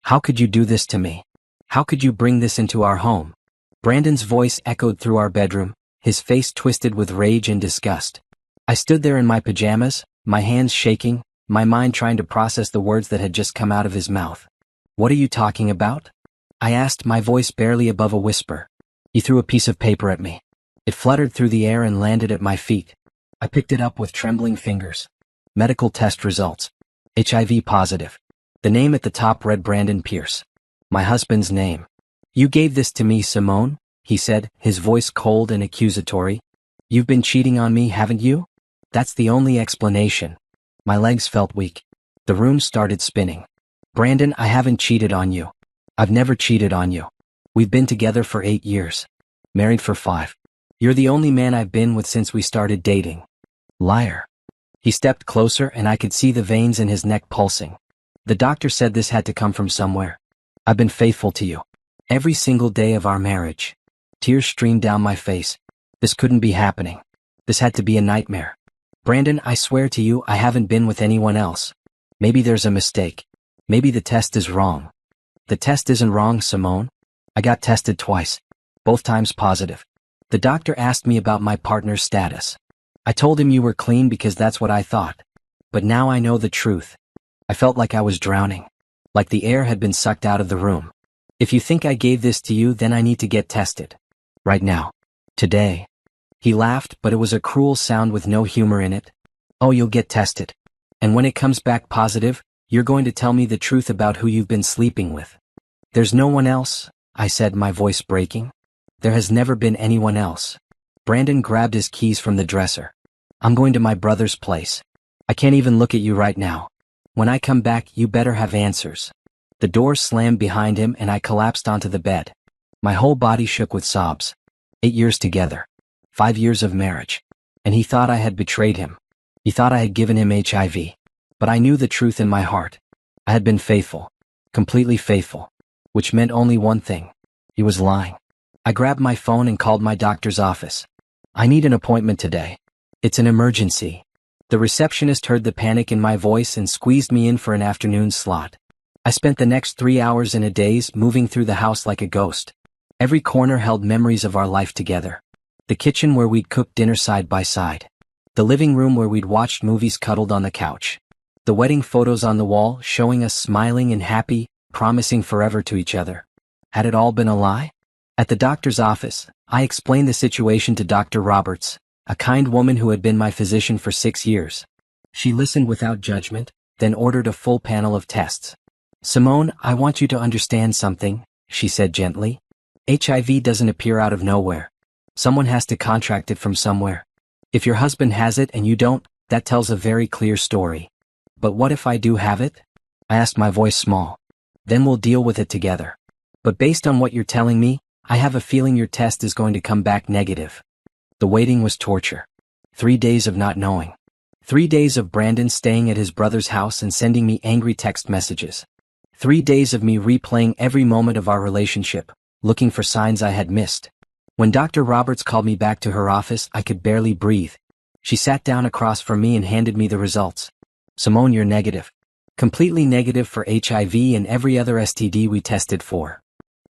How could you do this to me? How could you bring this into our home? Brandon's voice echoed through our bedroom, his face twisted with rage and disgust. I stood there in my pajamas, my hands shaking, my mind trying to process the words that had just come out of his mouth. What are you talking about? I asked, my voice barely above a whisper. He threw a piece of paper at me. It fluttered through the air and landed at my feet. I picked it up with trembling fingers. Medical test results. HIV positive. The name at the top read Brandon Pierce. My husband's name. You gave this to me, Simone, he said, his voice cold and accusatory. You've been cheating on me, haven't you? That's the only explanation. My legs felt weak. The room started spinning. Brandon, I haven't cheated on you. I've never cheated on you. We've been together for 8 years. Married for 5. You're the only man I've been with since we started dating. Liar. He stepped closer and I could see the veins in his neck pulsing. The doctor said this had to come from somewhere. I've been faithful to you. Every single day of our marriage. Tears streamed down my face. This couldn't be happening. This had to be a nightmare. Brandon, I swear to you, I haven't been with anyone else. Maybe there's a mistake. Maybe the test is wrong. The test isn't wrong, Simone. I got tested twice. Both times positive. The doctor asked me about my partner's status. I told him you were clean because that's what I thought. But now I know the truth. I felt like I was drowning. Like the air had been sucked out of the room. If you think I gave this to you, then I need to get tested. Right now. Today. He laughed, but it was a cruel sound with no humor in it. Oh, you'll get tested. And when it comes back positive, you're going to tell me the truth about who you've been sleeping with. There's no one else, I said, my voice breaking. There has never been anyone else. Brandon grabbed his keys from the dresser. I'm going to my brother's place. I can't even look at you right now. When I come back, you better have answers. The door slammed behind him and I collapsed onto the bed. My whole body shook with sobs. 8 years together. 5 years of marriage. And he thought I had betrayed him. He thought I had given him HIV. But I knew the truth in my heart. I had been faithful. Completely faithful. Which meant only one thing. He was lying. I grabbed my phone and called my doctor's office. I need an appointment today. It's an emergency. The receptionist heard the panic in my voice and squeezed me in for an afternoon slot. I spent the next 3 hours in a daze moving through the house like a ghost. Every corner held memories of our life together. The kitchen where we'd cooked dinner side by side. The living room where we'd watched movies cuddled on the couch. The wedding photos on the wall showing us smiling and happy, promising forever to each other. Had it all been a lie? At the doctor's office, I explained the situation to Dr. Roberts, a kind woman who had been my physician for 6 years. She listened without judgment, then ordered a full panel of tests. Simone, I want you to understand something, she said gently. HIV doesn't appear out of nowhere. Someone has to contract it from somewhere. If your husband has it and you don't, that tells a very clear story. But what if I do have it? I asked, my voice small. Then we'll deal with it together. But based on what you're telling me, I have a feeling your test is going to come back negative. The waiting was torture. 3 days of not knowing. 3 days of Brandon staying at his brother's house and sending me angry text messages. 3 days of me replaying every moment of our relationship, looking for signs I had missed. When Dr. Roberts called me back to her office, I could barely breathe. She sat down across from me and handed me the results. Simone, you're negative. Completely negative for HIV and every other STD we tested for.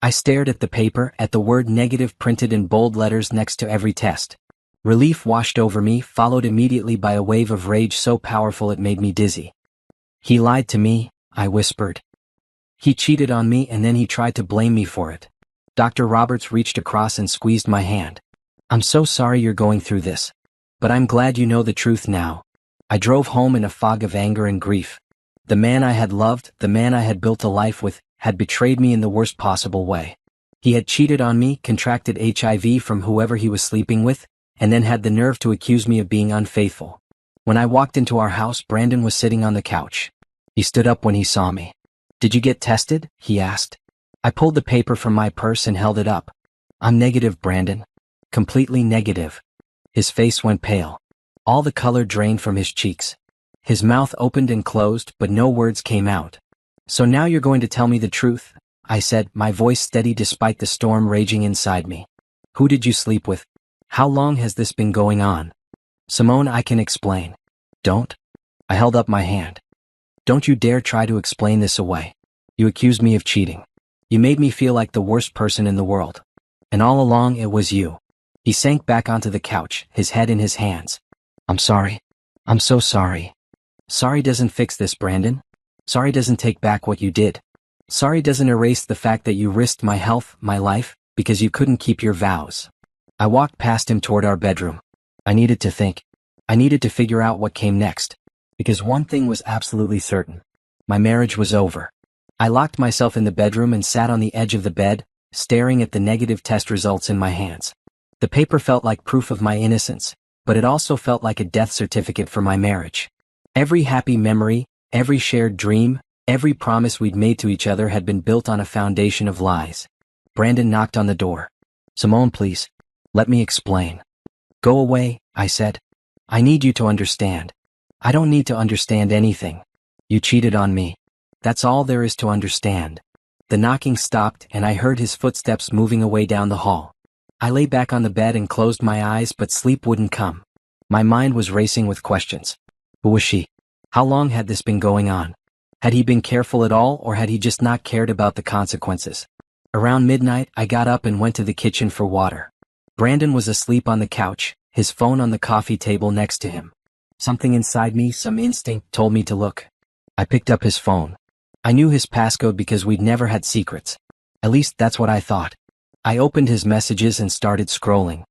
I stared at the paper, at the word negative printed in bold letters next to every test. Relief washed over me, followed immediately by a wave of rage so powerful it made me dizzy. He lied to me, I whispered. He cheated on me and then he tried to blame me for it. Dr. Roberts reached across and squeezed my hand. I'm so sorry you're going through this. But I'm glad you know the truth now. I drove home in a fog of anger and grief. The man I had loved, the man I had built a life with, had betrayed me in the worst possible way. He had cheated on me, contracted HIV from whoever he was sleeping with, and then had the nerve to accuse me of being unfaithful. When I walked into our house, Brandon was sitting on the couch. He stood up when he saw me. Did you get tested? He asked. I pulled the paper from my purse and held it up. I'm negative, Brandon. Completely negative. His face went pale. All the color drained from his cheeks. His mouth opened and closed, but no words came out. So now you're going to tell me the truth, I said, my voice steady despite the storm raging inside me. Who did you sleep with? How long has this been going on? Simone, I can explain. Don't. I held up my hand. Don't you dare try to explain this away. You accused me of cheating. You made me feel like the worst person in the world. And all along it was you. He sank back onto the couch, his head in his hands. I'm sorry. I'm so sorry. Sorry doesn't fix this, Brandon. Sorry doesn't take back what you did. Sorry doesn't erase the fact that you risked my health, my life, because you couldn't keep your vows. I walked past him toward our bedroom. I needed to think. I needed to figure out what came next. Because one thing was absolutely certain. My marriage was over. I locked myself in the bedroom and sat on the edge of the bed, staring at the negative test results in my hands. The paper felt like proof of my innocence, but it also felt like a death certificate for my marriage. Every happy memory, every shared dream, every promise we'd made to each other had been built on a foundation of lies. Brandon knocked on the door. Simone, please. Let me explain. Go away, I said. I need you to understand. I don't need to understand anything. You cheated on me. That's all there is to understand. The knocking stopped and I heard his footsteps moving away down the hall. I lay back on the bed and closed my eyes, but sleep wouldn't come. My mind was racing with questions. Who was she? How long had this been going on? Had he been careful at all, or had he just not cared about the consequences? Around midnight, I got up and went to the kitchen for water. Brandon was asleep on the couch, his phone on the coffee table next to him. Something inside me, some instinct, told me to look. I picked up his phone. I knew his passcode because we'd never had secrets. At least that's what I thought. I opened his messages and started scrolling.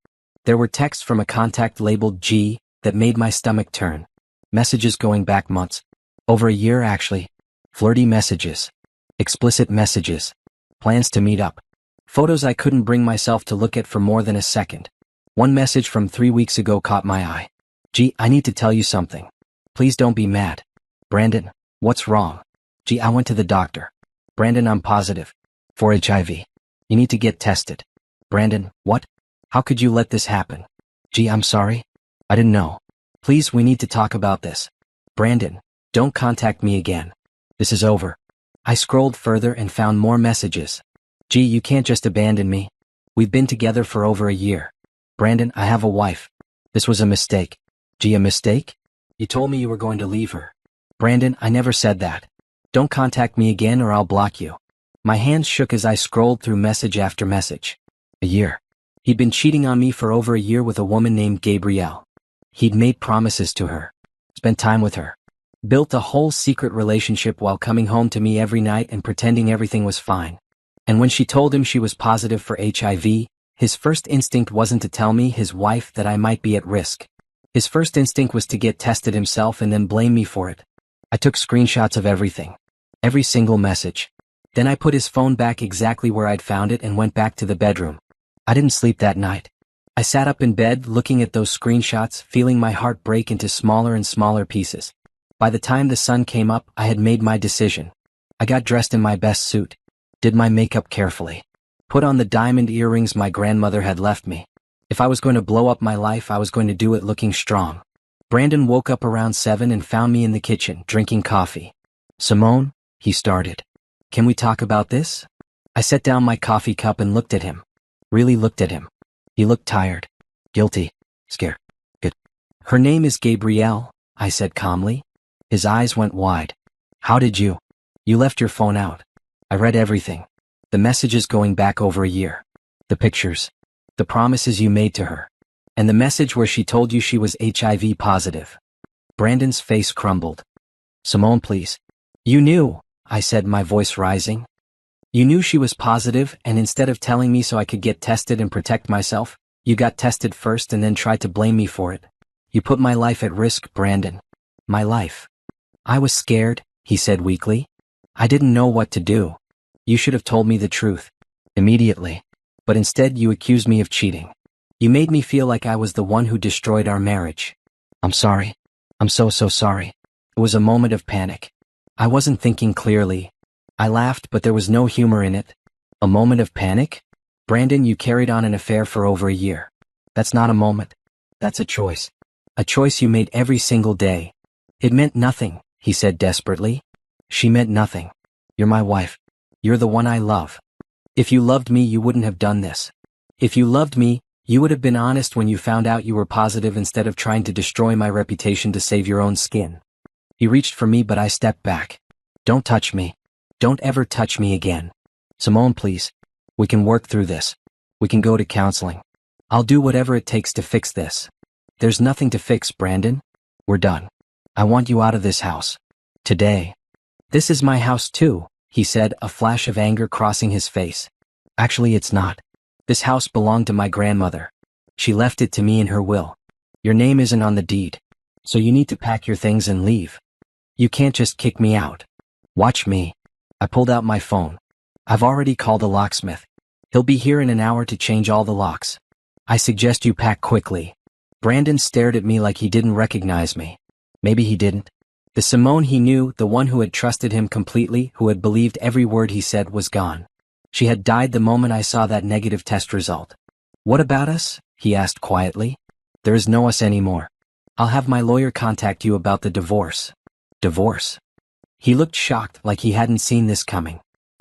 There were texts from a contact labeled G that made my stomach turn. Messages going back months. Over a year, actually. Flirty messages. Explicit messages. Plans to meet up. Photos I couldn't bring myself to look at for more than a second. One message from 3 weeks ago caught my eye. G, I need to tell you something. Please don't be mad. Brandon, what's wrong? G, I went to the doctor. Brandon, I'm positive. For HIV. You need to get tested. Brandon, what? How could you let this happen? G, I'm sorry. I didn't know. Please, we need to talk about this. Brandon, don't contact me again. This is over. I scrolled further and found more messages. G, you can't just abandon me. We've been together for over a year. Brandon, I have a wife. This was a mistake. G, a mistake? You told me you were going to leave her. Brandon, I never said that. Don't contact me again or I'll block you. My hands shook as I scrolled through message after message. A year. He'd been cheating on me for over a year with a woman named Gabrielle. He'd made promises to her. Spent time with her. Built a whole secret relationship while coming home to me every night and pretending everything was fine. And when she told him she was positive for HIV, his first instinct wasn't to tell me, his wife, that I might be at risk. His first instinct was to get tested himself and then blame me for it. I took screenshots of everything. Every single message. Then I put his phone back exactly where I'd found it and went back to the bedroom. I didn't sleep that night. I sat up in bed looking at those screenshots, feeling my heart break into smaller and smaller pieces. By the time the sun came up, I had made my decision. I got dressed in my best suit. Did my makeup carefully. Put on the diamond earrings my grandmother had left me. If I was going to blow up my life, I was going to do it looking strong. Brandon woke up around 7 and found me in the kitchen, drinking coffee. Simone, he started. Can we talk about this? I set down my coffee cup and looked at him. Really looked at him. He looked tired. Guilty. Scared. Good. Her name is Gabrielle, I said calmly. His eyes went wide. How did you? You left your phone out. I read everything. The messages going back over a year. The pictures. The promises you made to her. And the message where she told you she was HIV positive. Brandon's face crumbled. Simone, please. You knew, I said, my voice rising. You knew she was positive, and instead of telling me so I could get tested and protect myself, you got tested first and then tried to blame me for it. You put my life at risk, Brandon. My life. I was scared, he said weakly. I didn't know what to do. You should have told me the truth. Immediately. But instead you accused me of cheating. You made me feel like I was the one who destroyed our marriage. I'm sorry. I'm so sorry. It was a moment of panic. I wasn't thinking clearly. I laughed, but there was no humor in it. A moment of panic? Brandon, you carried on an affair for over a year. That's not a moment. That's a choice. A choice you made every single day. It meant nothing, he said desperately. She meant nothing. You're my wife. You're the one I love. If you loved me, you wouldn't have done this. If you loved me, you would have been honest when you found out you were positive instead of trying to destroy my reputation to save your own skin. He reached for me, but I stepped back. Don't touch me. Don't ever touch me again. Simone, please. We can work through this. We can go to counseling. I'll do whatever it takes to fix this. There's nothing to fix, Brandon. We're done. I want you out of this house. Today. This is my house too, he said, a flash of anger crossing his face. Actually, it's not. This house belonged to my grandmother. She left it to me in her will. Your name isn't on the deed. So you need to pack your things and leave. You can't just kick me out. Watch me. I pulled out my phone. I've already called a locksmith. He'll be here in an hour to change all the locks. I suggest you pack quickly. Brandon stared at me like he didn't recognize me. Maybe he didn't. The Simone he knew, the one who had trusted him completely, who had believed every word he said, was gone. She had died the moment I saw that negative test result. What about us? He asked quietly. There is no us anymore. I'll have my lawyer contact you about the divorce. Divorce? He looked shocked, like he hadn't seen this coming.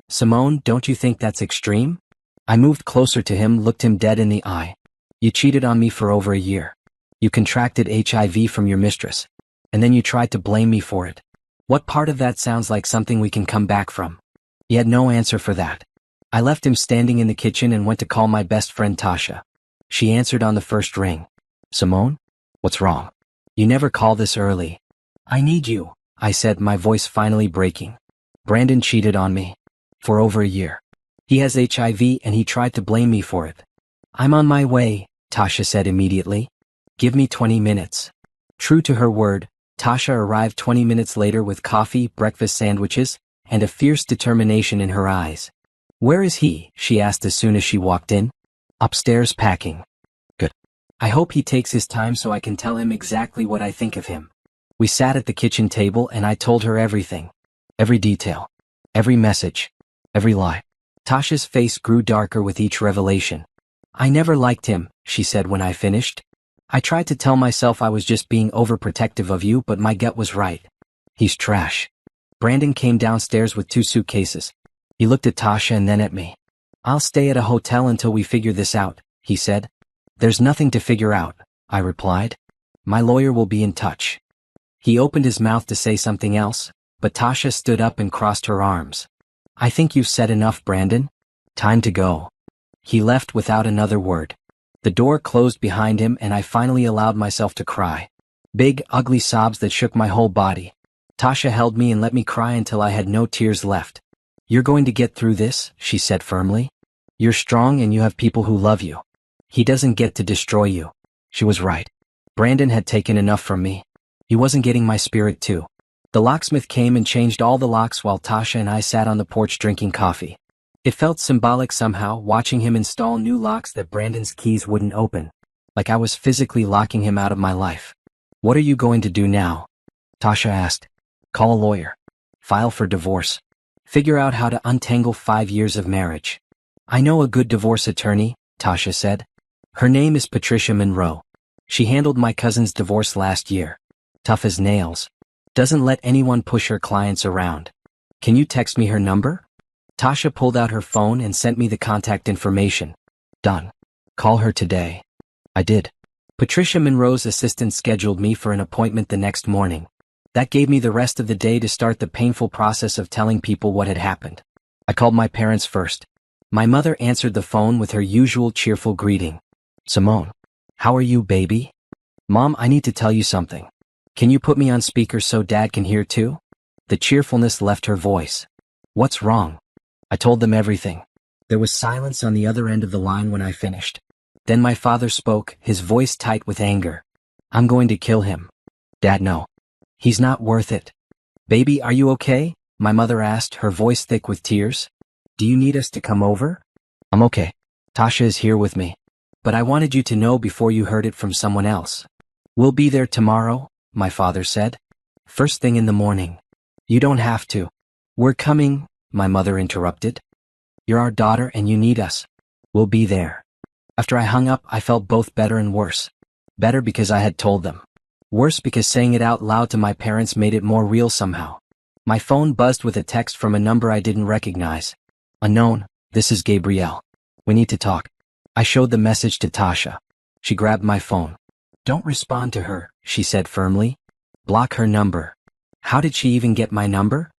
Simone, don't you think that's extreme? I moved closer to him, looked him dead in the eye. You cheated on me for over a year. You contracted HIV from your mistress. And then you tried to blame me for it. What part of that sounds like something we can come back from? He had no answer for that. I left him standing in the kitchen and went to call my best friend Tasha. She answered on the first ring. Simone? What's wrong? You never call this early. I need you, I said, my voice finally breaking. Brandon cheated on me. For over a year. He has HIV and he tried to blame me for it. I'm on my way, Tasha said immediately. Give me 20 minutes. True to her word, Tasha arrived 20 minutes later with coffee, breakfast sandwiches, and a fierce determination in her eyes. Where is he? She asked as soon as she walked in. Upstairs packing. Good. I hope he takes his time so I can tell him exactly what I think of him. We sat at the kitchen table and I told her everything. Every detail. Every message. Every lie. Tasha's face grew darker with each revelation. I never liked him, she said when I finished. I tried to tell myself I was just being overprotective of you, but my gut was right. He's trash. Brandon came downstairs with 2 suitcases. He looked at Tasha and then at me. I'll stay at a hotel until we figure this out, he said. There's nothing to figure out, I replied. My lawyer will be in touch. He opened his mouth to say something else, but Tasha stood up and crossed her arms. I think you've said enough, Brandon. Time to go. He left without another word. The door closed behind him and I finally allowed myself to cry. Big, ugly sobs that shook my whole body. Tasha held me and let me cry until I had no tears left. You're going to get through this, she said firmly. You're strong and you have people who love you. He doesn't get to destroy you. She was right. Brandon had taken enough from me. He wasn't getting my spirit too. The locksmith came and changed all the locks while Tasha and I sat on the porch drinking coffee. It felt symbolic somehow, watching him install new locks that Brandon's keys wouldn't open. Like I was physically locking him out of my life. What are you going to do now? Tasha asked. Call a lawyer. File for divorce. Figure out how to untangle 5 years of marriage. I know a good divorce attorney, Tasha said. Her name is Patricia Monroe. She handled my cousin's divorce last year. Tough as nails. Doesn't let anyone push her clients around. Can you text me her number? Tasha pulled out her phone and sent me the contact information. Done. Call her today. I did. Patricia Monroe's assistant scheduled me for an appointment the next morning. That gave me the rest of the day to start the painful process of telling people what had happened. I called my parents first. My mother answered the phone with her usual cheerful greeting. Simone. How are you, baby? Mom, I need to tell you something. Can you put me on speaker so Dad can hear too? The cheerfulness left her voice. What's wrong? I told them everything. There was silence on the other end of the line when I finished. Then my father spoke, his voice tight with anger. I'm going to kill him. Dad, no. He's not worth it. Baby, are you okay? My mother asked, her voice thick with tears. Do you need us to come over? I'm okay. Tasha is here with me. But I wanted you to know before you heard it from someone else. We'll be there tomorrow, my father said. First thing in the morning. You don't have to. We're coming, my mother interrupted. You're our daughter and you need us. We'll be there. After I hung up, I felt both better and worse. Better because I had told them. Worse because saying it out loud to my parents made it more real somehow. My phone buzzed with a text from a number I didn't recognize. Unknown, this is Gabrielle. We need to talk. I showed the message to Tasha. She grabbed my phone. Don't respond to her, she said firmly. Block her number. How did she even get my number?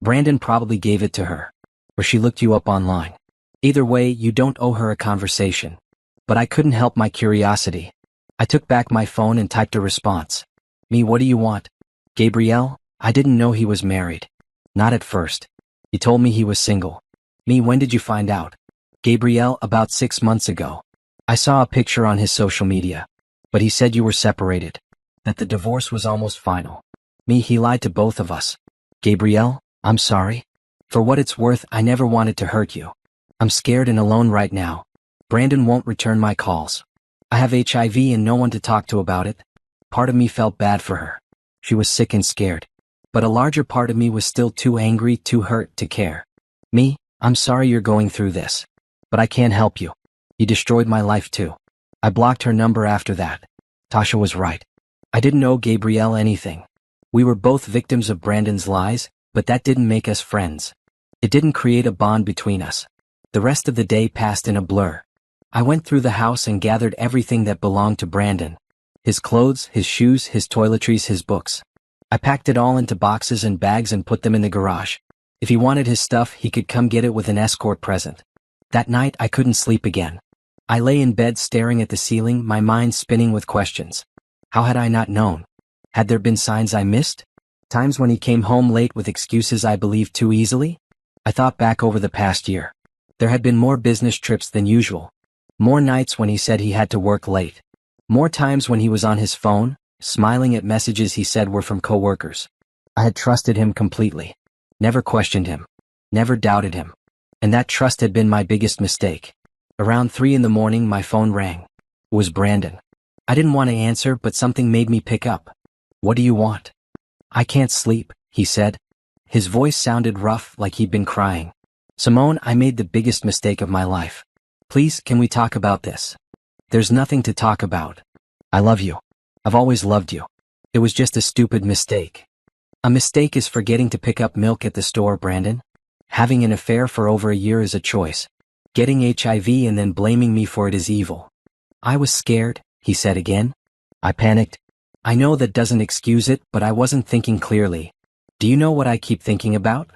Brandon probably gave it to her. Or she looked you up online. Either way, you don't owe her a conversation. But I couldn't help my curiosity. I took back my phone and typed a response. Me, what do you want? Gabrielle, I didn't know he was married. Not at first. You told me he was single. Me, when did you find out? Gabrielle, about 6 months ago. I saw a picture on his social media. But he said you were separated. That the divorce was almost final. Me, he lied to both of us. Gabrielle, I'm sorry. For what it's worth, I never wanted to hurt you. I'm scared and alone right now. Brandon won't return my calls. I have HIV and no one to talk to about it. Part of me felt bad for her. She was sick and scared. But a larger part of me was still too angry, too hurt to care. Me, I'm sorry you're going through this. But I can't help you. You destroyed my life too. I blocked her number after that. Tasha was right. I didn't owe Gabrielle anything. We were both victims of Brandon's lies, but that didn't make us friends. It didn't create a bond between us. The rest of the day passed in a blur. I went through the house and gathered everything that belonged to Brandon. His clothes, his shoes, his toiletries, his books. I packed it all into boxes and bags and put them in the garage. If he wanted his stuff, he could come get it with an escort present. That night, I couldn't sleep again. I lay in bed staring at the ceiling, my mind spinning with questions. How had I not known? Had there been signs I missed? Times when he came home late with excuses I believed too easily? I thought back over the past year. There had been more business trips than usual. More nights when he said he had to work late. More times when he was on his phone, smiling at messages he said were from coworkers. I had trusted him completely. Never questioned him. Never doubted him. And that trust had been my biggest mistake. Around 3 in the morning, my phone rang. It was Brandon. I didn't want to answer, but something made me pick up. What do you want? I can't sleep, he said. His voice sounded rough, like he'd been crying. Simone, I made the biggest mistake of my life. Please, can we talk about this? There's nothing to talk about. I love you. I've always loved you. It was just a stupid mistake. A mistake is forgetting to pick up milk at the store, Brandon. Having an affair for over a year is a choice. Getting HIV and then blaming me for it is evil. I was scared, he said again. I panicked. I know that doesn't excuse it, but I wasn't thinking clearly. Do you know what I keep thinking about?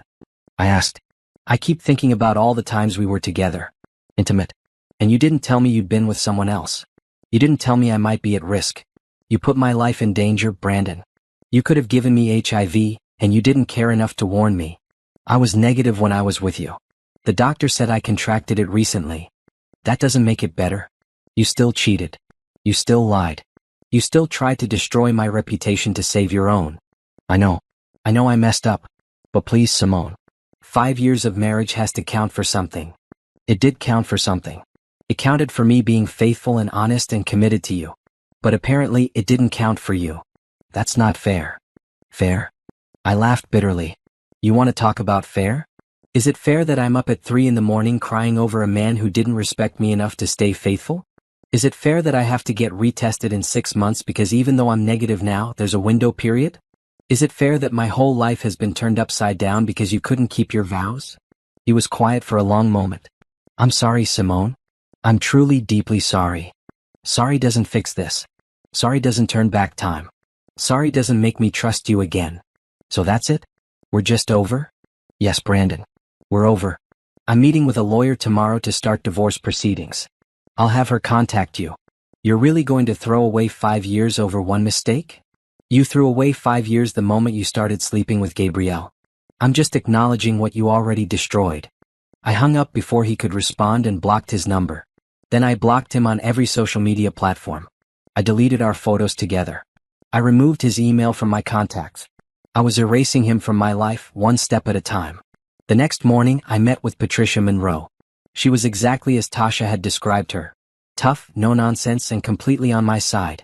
I asked. I keep thinking about all the times we were together. Intimate. And you didn't tell me you'd been with someone else. You didn't tell me I might be at risk. You put my life in danger, Brandon. You could have given me HIV, and you didn't care enough to warn me. I was negative when I was with you. The doctor said I contracted it recently. That doesn't make it better. You still cheated. You still lied. You still tried to destroy my reputation to save your own. I know I messed up. But please, Simone. 5 years of marriage has to count for something. It did count for something. It counted for me being faithful and honest and committed to you. But apparently it didn't count for you. That's not fair. Fair? I laughed bitterly. You want to talk about fair? Is it fair that I'm up at 3 in the morning crying over a man who didn't respect me enough to stay faithful? Is it fair that I have to get retested in 6 months because even though I'm negative now, there's a window period? Is it fair that my whole life has been turned upside down because you couldn't keep your vows? He was quiet for a long moment. I'm sorry, Simone. I'm truly deeply sorry. Sorry doesn't fix this. Sorry doesn't turn back time. Sorry doesn't make me trust you again. So that's it? We're just over? Yes, Brandon. We're over. I'm meeting with a lawyer tomorrow to start divorce proceedings. I'll have her contact you. You're really going to throw away 5 years over one mistake? You threw away 5 years the moment you started sleeping with Gabrielle. I'm just acknowledging what you already destroyed. I hung up before he could respond and blocked his number. Then I blocked him on every social media platform. I deleted our photos together. I removed his email from my contacts. I was erasing him from my life, one step at a time. The next morning, I met with Patricia Monroe. She was exactly as Tasha had described her. Tough, no nonsense, and completely on my side.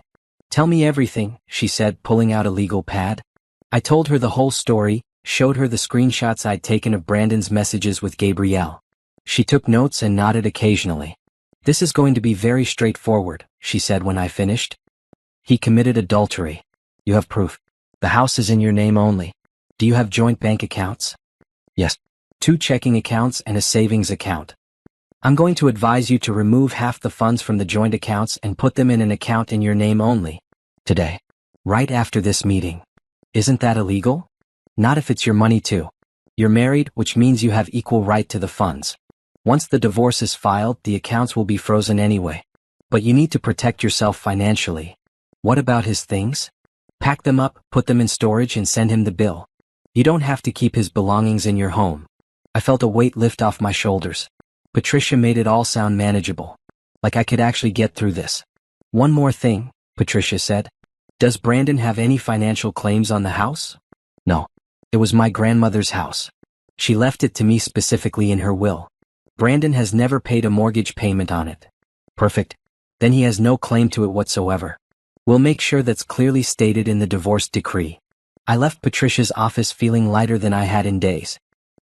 Tell me everything, she said, pulling out a legal pad. I told her the whole story, showed her the screenshots I'd taken of Brandon's messages with Gabrielle. She took notes and nodded occasionally. This is going to be very straightforward, she said when I finished. He committed adultery. You have proof. The house is in your name only. Do you have joint bank accounts? Yes. 2 checking accounts and a savings account. I'm going to advise you to remove half the funds from the joint accounts and put them in an account in your name only. Today. Right after this meeting. Isn't that illegal? Not if it's your money too. You're married, which means you have equal right to the funds. Once the divorce is filed, the accounts will be frozen anyway. But you need to protect yourself financially. What about his things? Pack them up, put them in storage, and send him the bill. You don't have to keep his belongings in your home. I felt a weight lift off my shoulders. Patricia made it all sound manageable. Like I could actually get through this. One more thing, Patricia said. Does Brandon have any financial claims on the house? No. It was my grandmother's house. She left it to me specifically in her will. Brandon has never paid a mortgage payment on it. Perfect. Then he has no claim to it whatsoever. We'll make sure that's clearly stated in the divorce decree. I left Patricia's office feeling lighter than I had in days.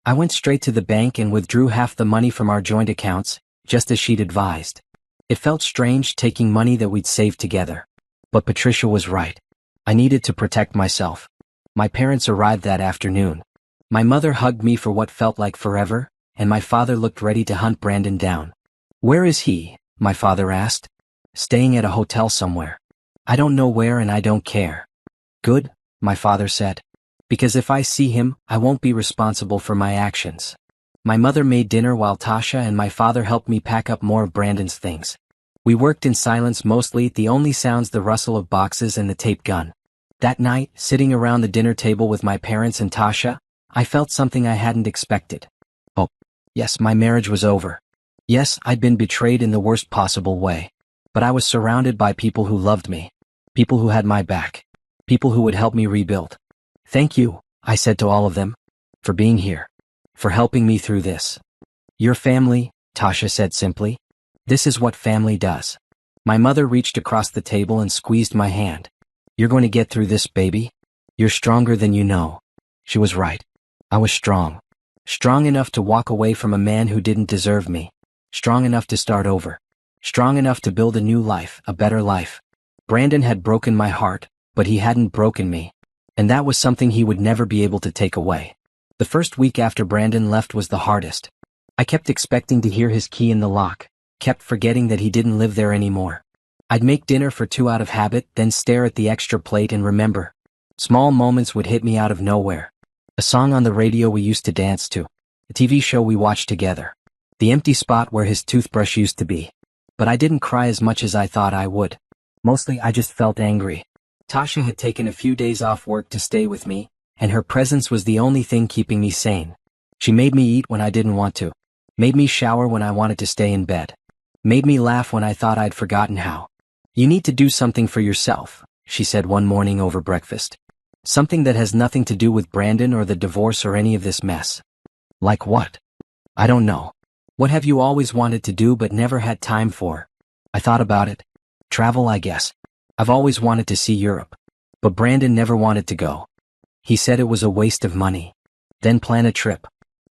I went straight to the bank and withdrew half the money from our joint accounts, just as she'd advised. It felt strange taking money that we'd saved together. But Patricia was right. I needed to protect myself. My parents arrived that afternoon. My mother hugged me for what felt like forever, and my father looked ready to hunt Brandon down. Where is he? My father asked. Staying at a hotel somewhere. I don't know where and I don't care. Good, my father said. Because if I see him, I won't be responsible for my actions. My mother made dinner while Tasha and my father helped me pack up more of Brandon's things. We worked in silence mostly, the only sounds the rustle of boxes and the tape gun. That night, sitting around the dinner table with my parents and Tasha, I felt something I hadn't expected. Oh, yes, my marriage was over. Yes, I'd been betrayed in the worst possible way. But I was surrounded by people who loved me. People who had my back. People who would help me rebuild. Thank you, I said to all of them, for being here. For helping me through this. Your family, Tasha said simply. This is what family does. My mother reached across the table and squeezed my hand. You're going to get through this, baby. You're stronger than you know. She was right. I was strong. Strong enough to walk away from a man who didn't deserve me. Strong enough to start over. Strong enough to build a new life, a better life. Brandon had broken my heart, but he hadn't broken me. And that was something he would never be able to take away. The first week after Brandon left was the hardest. I kept expecting to hear his key in the lock, kept forgetting that he didn't live there anymore. I'd make dinner for 2 out of habit, then stare at the extra plate and remember. Small moments would hit me out of nowhere. A song on the radio we used to dance to. A TV show we watched together. The empty spot where his toothbrush used to be. But I didn't cry as much as I thought I would. Mostly I just felt angry. Tasha had taken a few days off work to stay with me, and her presence was the only thing keeping me sane. She made me eat when I didn't want to. Made me shower when I wanted to stay in bed. Made me laugh when I thought I'd forgotten how. You need to do something for yourself, she said one morning over breakfast. Something that has nothing to do with Brandon or the divorce or any of this mess. Like what? I don't know. What have you always wanted to do but never had time for? I thought about it. Travel, I guess. I've always wanted to see Europe. But Brandon never wanted to go. He said it was a waste of money. Then plan a trip.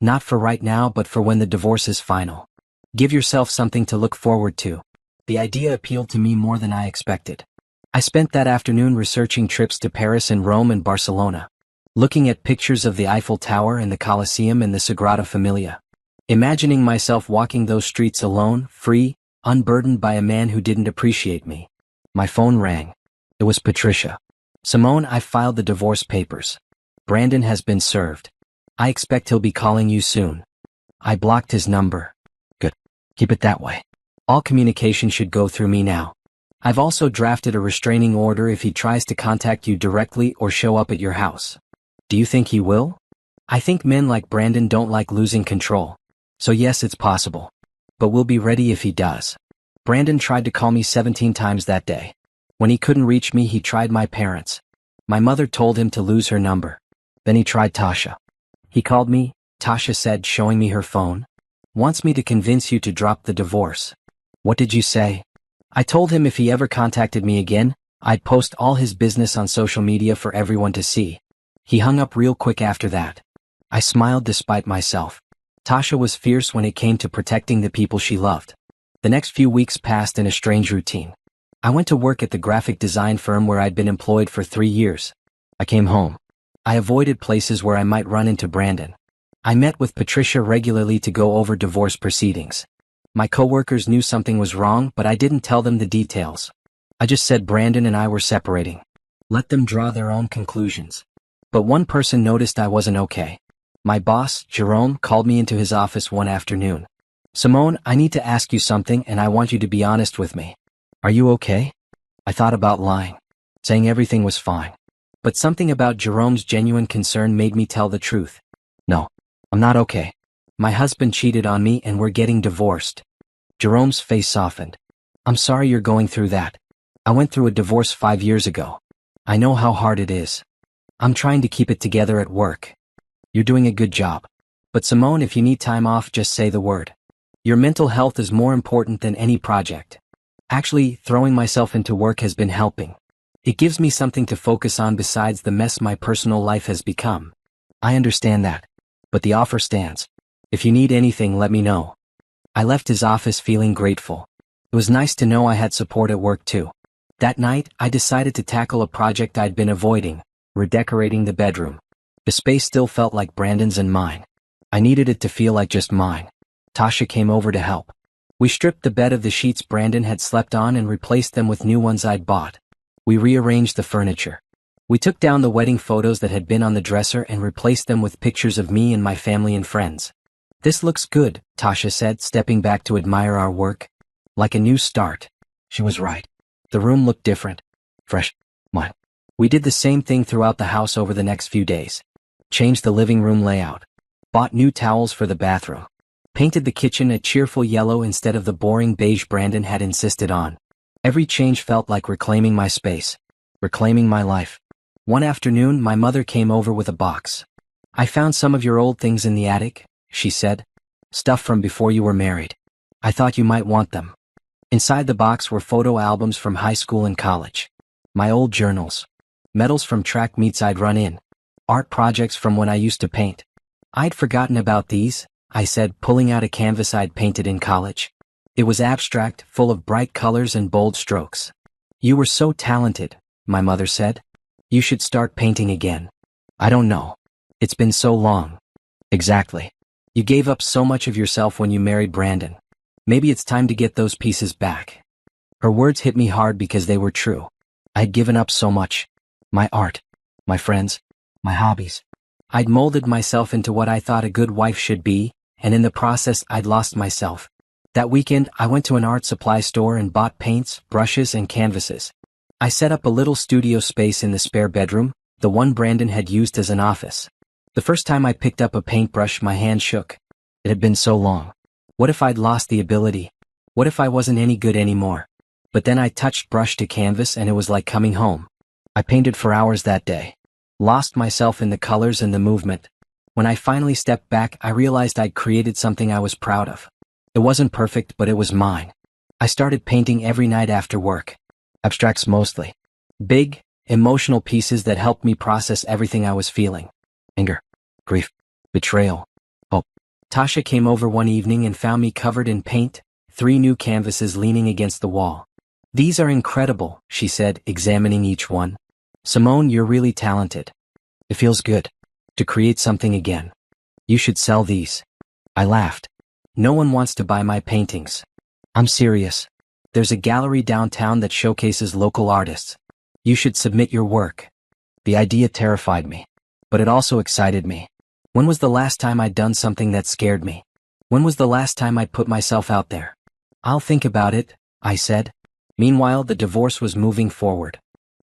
Not for right now, but for when the divorce is final. Give yourself something to look forward to. The idea appealed to me more than I expected. I spent that afternoon researching trips to Paris and Rome and Barcelona. Looking at pictures of the Eiffel Tower and the Colosseum and the Sagrada Familia. Imagining myself walking those streets alone, free, unburdened by a man who didn't appreciate me. My phone rang. It was Patricia. Simone, I filed the divorce papers. Brandon has been served. I expect he'll be calling you soon. I blocked his number. Good. Keep it that way. All communication should go through me now. I've also drafted a restraining order if he tries to contact you directly or show up at your house. Do you think he will? I think men like Brandon don't like losing control. So yes, it's possible. But we'll be ready if he does. Brandon tried to call me 17 times that day. When he couldn't reach me, he tried my parents. My mother told him to lose her number. Then he tried Tasha. He called me, Tasha said, showing me her phone. Wants me to convince you to drop the divorce. What did you say? I told him if he ever contacted me again, I'd post all his business on social media for everyone to see. He hung up real quick after that. I smiled despite myself. Tasha was fierce when it came to protecting the people she loved. The next few weeks passed in a strange routine. I went to work at the graphic design firm where I'd been employed for 3 years. I came home. I avoided places where I might run into Brandon. I met with Patricia regularly to go over divorce proceedings. My coworkers knew something was wrong, but I didn't tell them the details. I just said Brandon and I were separating. Let them draw their own conclusions. But one person noticed I wasn't okay. My boss, Jerome, called me into his office one afternoon. Simone, I need to ask you something and I want you to be honest with me. Are you okay? I thought about lying, saying everything was fine. But something about Jerome's genuine concern made me tell the truth. No, I'm not okay. My husband cheated on me and we're getting divorced. Jerome's face softened. I'm sorry you're going through that. I went through a divorce 5 years ago. I know how hard it is. I'm trying to keep it together at work. You're doing a good job. But Simone, if you need time off, just say the word. Your mental health is more important than any project. Actually, throwing myself into work has been helping. It gives me something to focus on besides the mess my personal life has become. I understand that. But the offer stands. If you need anything, let me know. I left his office feeling grateful. It was nice to know I had support at work too. That night, I decided to tackle a project I'd been avoiding, redecorating the bedroom. The space still felt like Brandon's and mine. I needed it to feel like just mine. Tasha came over to help. We stripped the bed of the sheets Brandon had slept on and replaced them with new ones I'd bought. We rearranged the furniture. We took down the wedding photos that had been on the dresser and replaced them with pictures of me and my family and friends. This looks good, Tasha said, stepping back to admire our work. Like a new start. She was right. The room looked different. Fresh. Mine. We did the same thing throughout the house over the next few days. Changed the living room layout. Bought new towels for the bathroom. Painted the kitchen a cheerful yellow instead of the boring beige Brandon had insisted on. Every change felt like reclaiming my space. Reclaiming my life. One afternoon, my mother came over with a box. I found some of your old things in the attic, she said. Stuff from before you were married. I thought you might want them. Inside the box were photo albums from high school and college. My old journals. Medals from track meets I'd run in. Art projects from when I used to paint. I'd forgotten about these, I said, pulling out a canvas I'd painted in college. It was abstract, full of bright colors and bold strokes. You were so talented, my mother said. You should start painting again. I don't know. It's been so long. Exactly. You gave up so much of yourself when you married Brandon. Maybe it's time to get those pieces back. Her words hit me hard because they were true. I'd given up so much. My art. My friends. My hobbies. I'd molded myself into what I thought a good wife should be, and in the process I'd lost myself. That weekend, I went to an art supply store and bought paints, brushes, and canvases. I set up a little studio space in the spare bedroom, the one Brandon had used as an office. The first time I picked up a paintbrush, my hand shook. It had been so long. What if I'd lost the ability? What if I wasn't any good anymore? But then I touched brush to canvas and it was like coming home. I painted for hours that day. Lost myself in the colors and the movement. When I finally stepped back, I realized I'd created something I was proud of. It wasn't perfect, but it was mine. I started painting every night after work. Abstracts mostly. Big, emotional pieces that helped me process everything I was feeling. Anger, grief, betrayal, hope. Tasha came over one evening and found me covered in paint, 3 new canvases leaning against the wall. These are incredible, she said, examining each one. Simone, you're really talented. It feels good to create something again. You should sell these. I laughed. No one wants to buy my paintings. I'm serious. There's a gallery downtown that showcases local artists. You should submit your work. The idea terrified me, but it also excited me. When was the last time I'd done something that scared me? When was the last time I'd put myself out there? I'll think about it, I said. Meanwhile, the divorce was moving forward.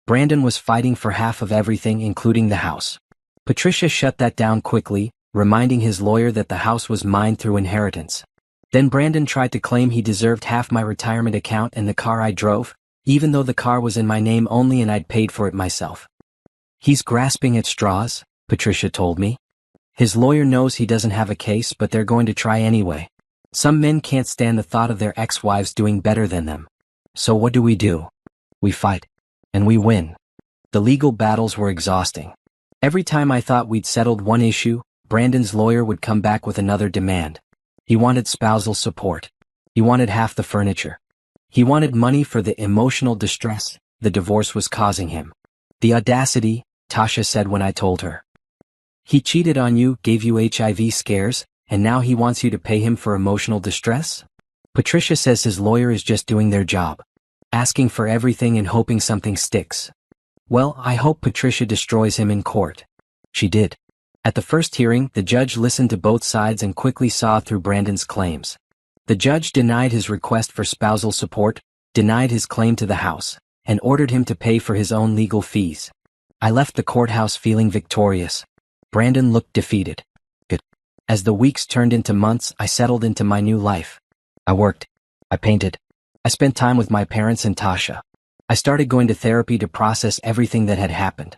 Brandon was fighting for half of everything, including the house. Patricia shut that down quickly, reminding his lawyer that the house was mine through inheritance. Then Brandon tried to claim he deserved half my retirement account and the car I drove, even though the car was in my name only and I'd paid for it myself. He's grasping at straws, Patricia told me. His lawyer knows he doesn't have a case, but they're going to try anyway. Some men can't stand the thought of their ex-wives doing better than them. So what do? We fight. And we win. The legal battles were exhausting. Every time I thought we'd settled one issue, Brandon's lawyer would come back with another demand. He wanted spousal support. He wanted half the furniture. He wanted money for the emotional distress the divorce was causing him. The audacity, Tasha said when I told her. He cheated on you, gave you HIV scares, and now he wants you to pay him for emotional distress? Patricia says his lawyer is just doing their job. Asking for everything and hoping something sticks. Well, I hope Patricia destroys him in court. She did. At the first hearing, the judge listened to both sides and quickly saw through Brandon's claims. The judge denied his request for spousal support, denied his claim to the house, and ordered him to pay for his own legal fees. I left the courthouse feeling victorious. Brandon looked defeated. Good. As the weeks turned into months, I settled into my new life. I worked. I painted. I spent time with my parents and Tasha. I started going to therapy to process everything that had happened.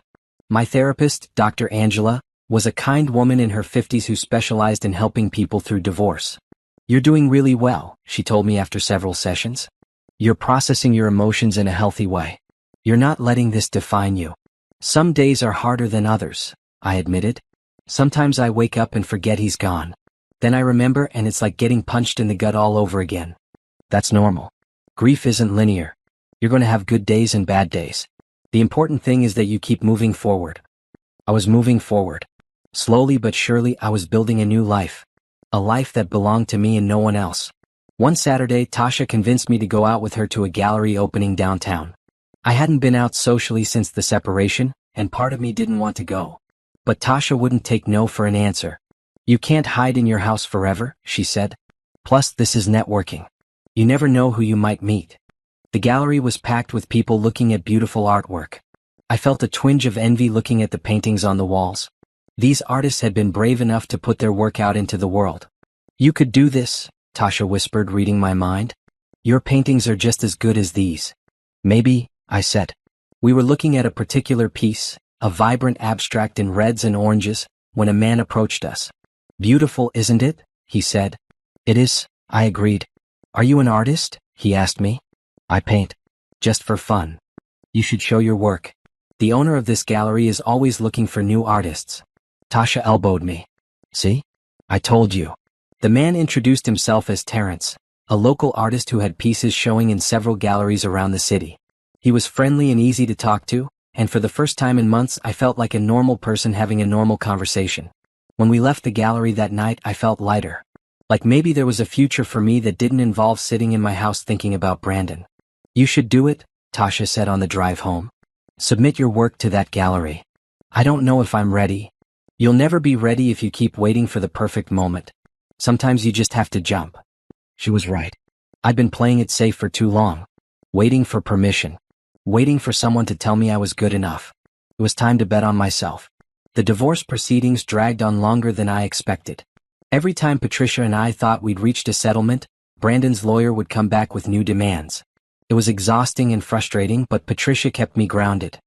My therapist, Dr. Angela, was a kind woman in her 50s who specialized in helping people through divorce. "You're doing really well," she told me after several sessions. "You're processing your emotions in a healthy way. You're not letting this define you. Some days are harder than others," I admitted. "Sometimes I wake up and forget he's gone. Then I remember and it's like getting punched in the gut all over again. That's normal. Grief isn't linear. You're going to have good days and bad days. The important thing is that you keep moving forward." I was moving forward. Slowly but surely I was building a new life. A life that belonged to me and no one else. One Saturday, Tasha convinced me to go out with her to a gallery opening downtown. I hadn't been out socially since the separation, and part of me didn't want to go. But Tasha wouldn't take no for an answer. "You can't hide in your house forever," she said. "Plus, this is networking. You never know who you might meet." The gallery was packed with people looking at beautiful artwork. I felt a twinge of envy looking at the paintings on the walls. These artists had been brave enough to put their work out into the world. "You could do this," Tasha whispered, reading my mind. "Your paintings are just as good as these." "Maybe," I said. We were looking at a particular piece, a vibrant abstract in reds and oranges, when a man approached us. "Beautiful, isn't it?" he said. "It is," I agreed. "Are you an artist?" he asked me. "I paint. Just for fun." "You should show your work. The owner of this gallery is always looking for new artists." Tasha elbowed me. "See? I told you." The man introduced himself as Terrence, a local artist who had pieces showing in several galleries around the city. He was friendly and easy to talk to, and for the first time in months I felt like a normal person having a normal conversation. When we left the gallery that night, I felt lighter. Like maybe there was a future for me that didn't involve sitting in my house thinking about Brandon. "You should do it," Tasha said on the drive home. "Submit your work to that gallery." "I don't know if I'm ready." "You'll never be ready if you keep waiting for the perfect moment. Sometimes you just have to jump." She was right. I'd been playing it safe for too long. Waiting for permission. Waiting for someone to tell me I was good enough. It was time to bet on myself. The divorce proceedings dragged on longer than I expected. Every time Patricia and I thought we'd reached a settlement, Brandon's lawyer would come back with new demands. It was exhausting and frustrating, but Patricia kept me grounded.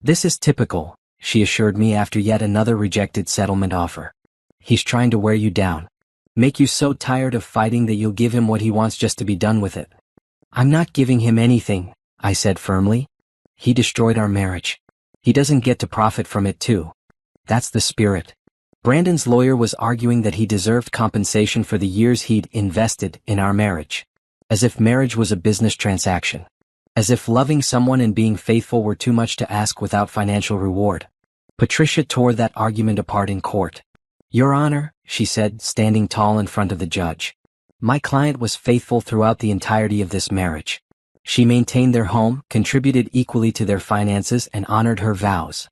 "This is typical," she assured me after yet another rejected settlement offer. "He's trying to wear you down. Make you so tired of fighting that you'll give him what he wants just to be done with it." "I'm not giving him anything," I said firmly. "He destroyed our marriage. He doesn't get to profit from it too. That's the spirit." Brandon's lawyer was arguing that he deserved compensation for the years he'd invested in our marriage. As if marriage was a business transaction. As if loving someone and being faithful were too much to ask without financial reward. Patricia tore that argument apart in court. "Your Honor," she said, standing tall in front of the judge. "My client was faithful throughout the entirety of this marriage. She maintained their home, contributed equally to their finances, and honored her vows.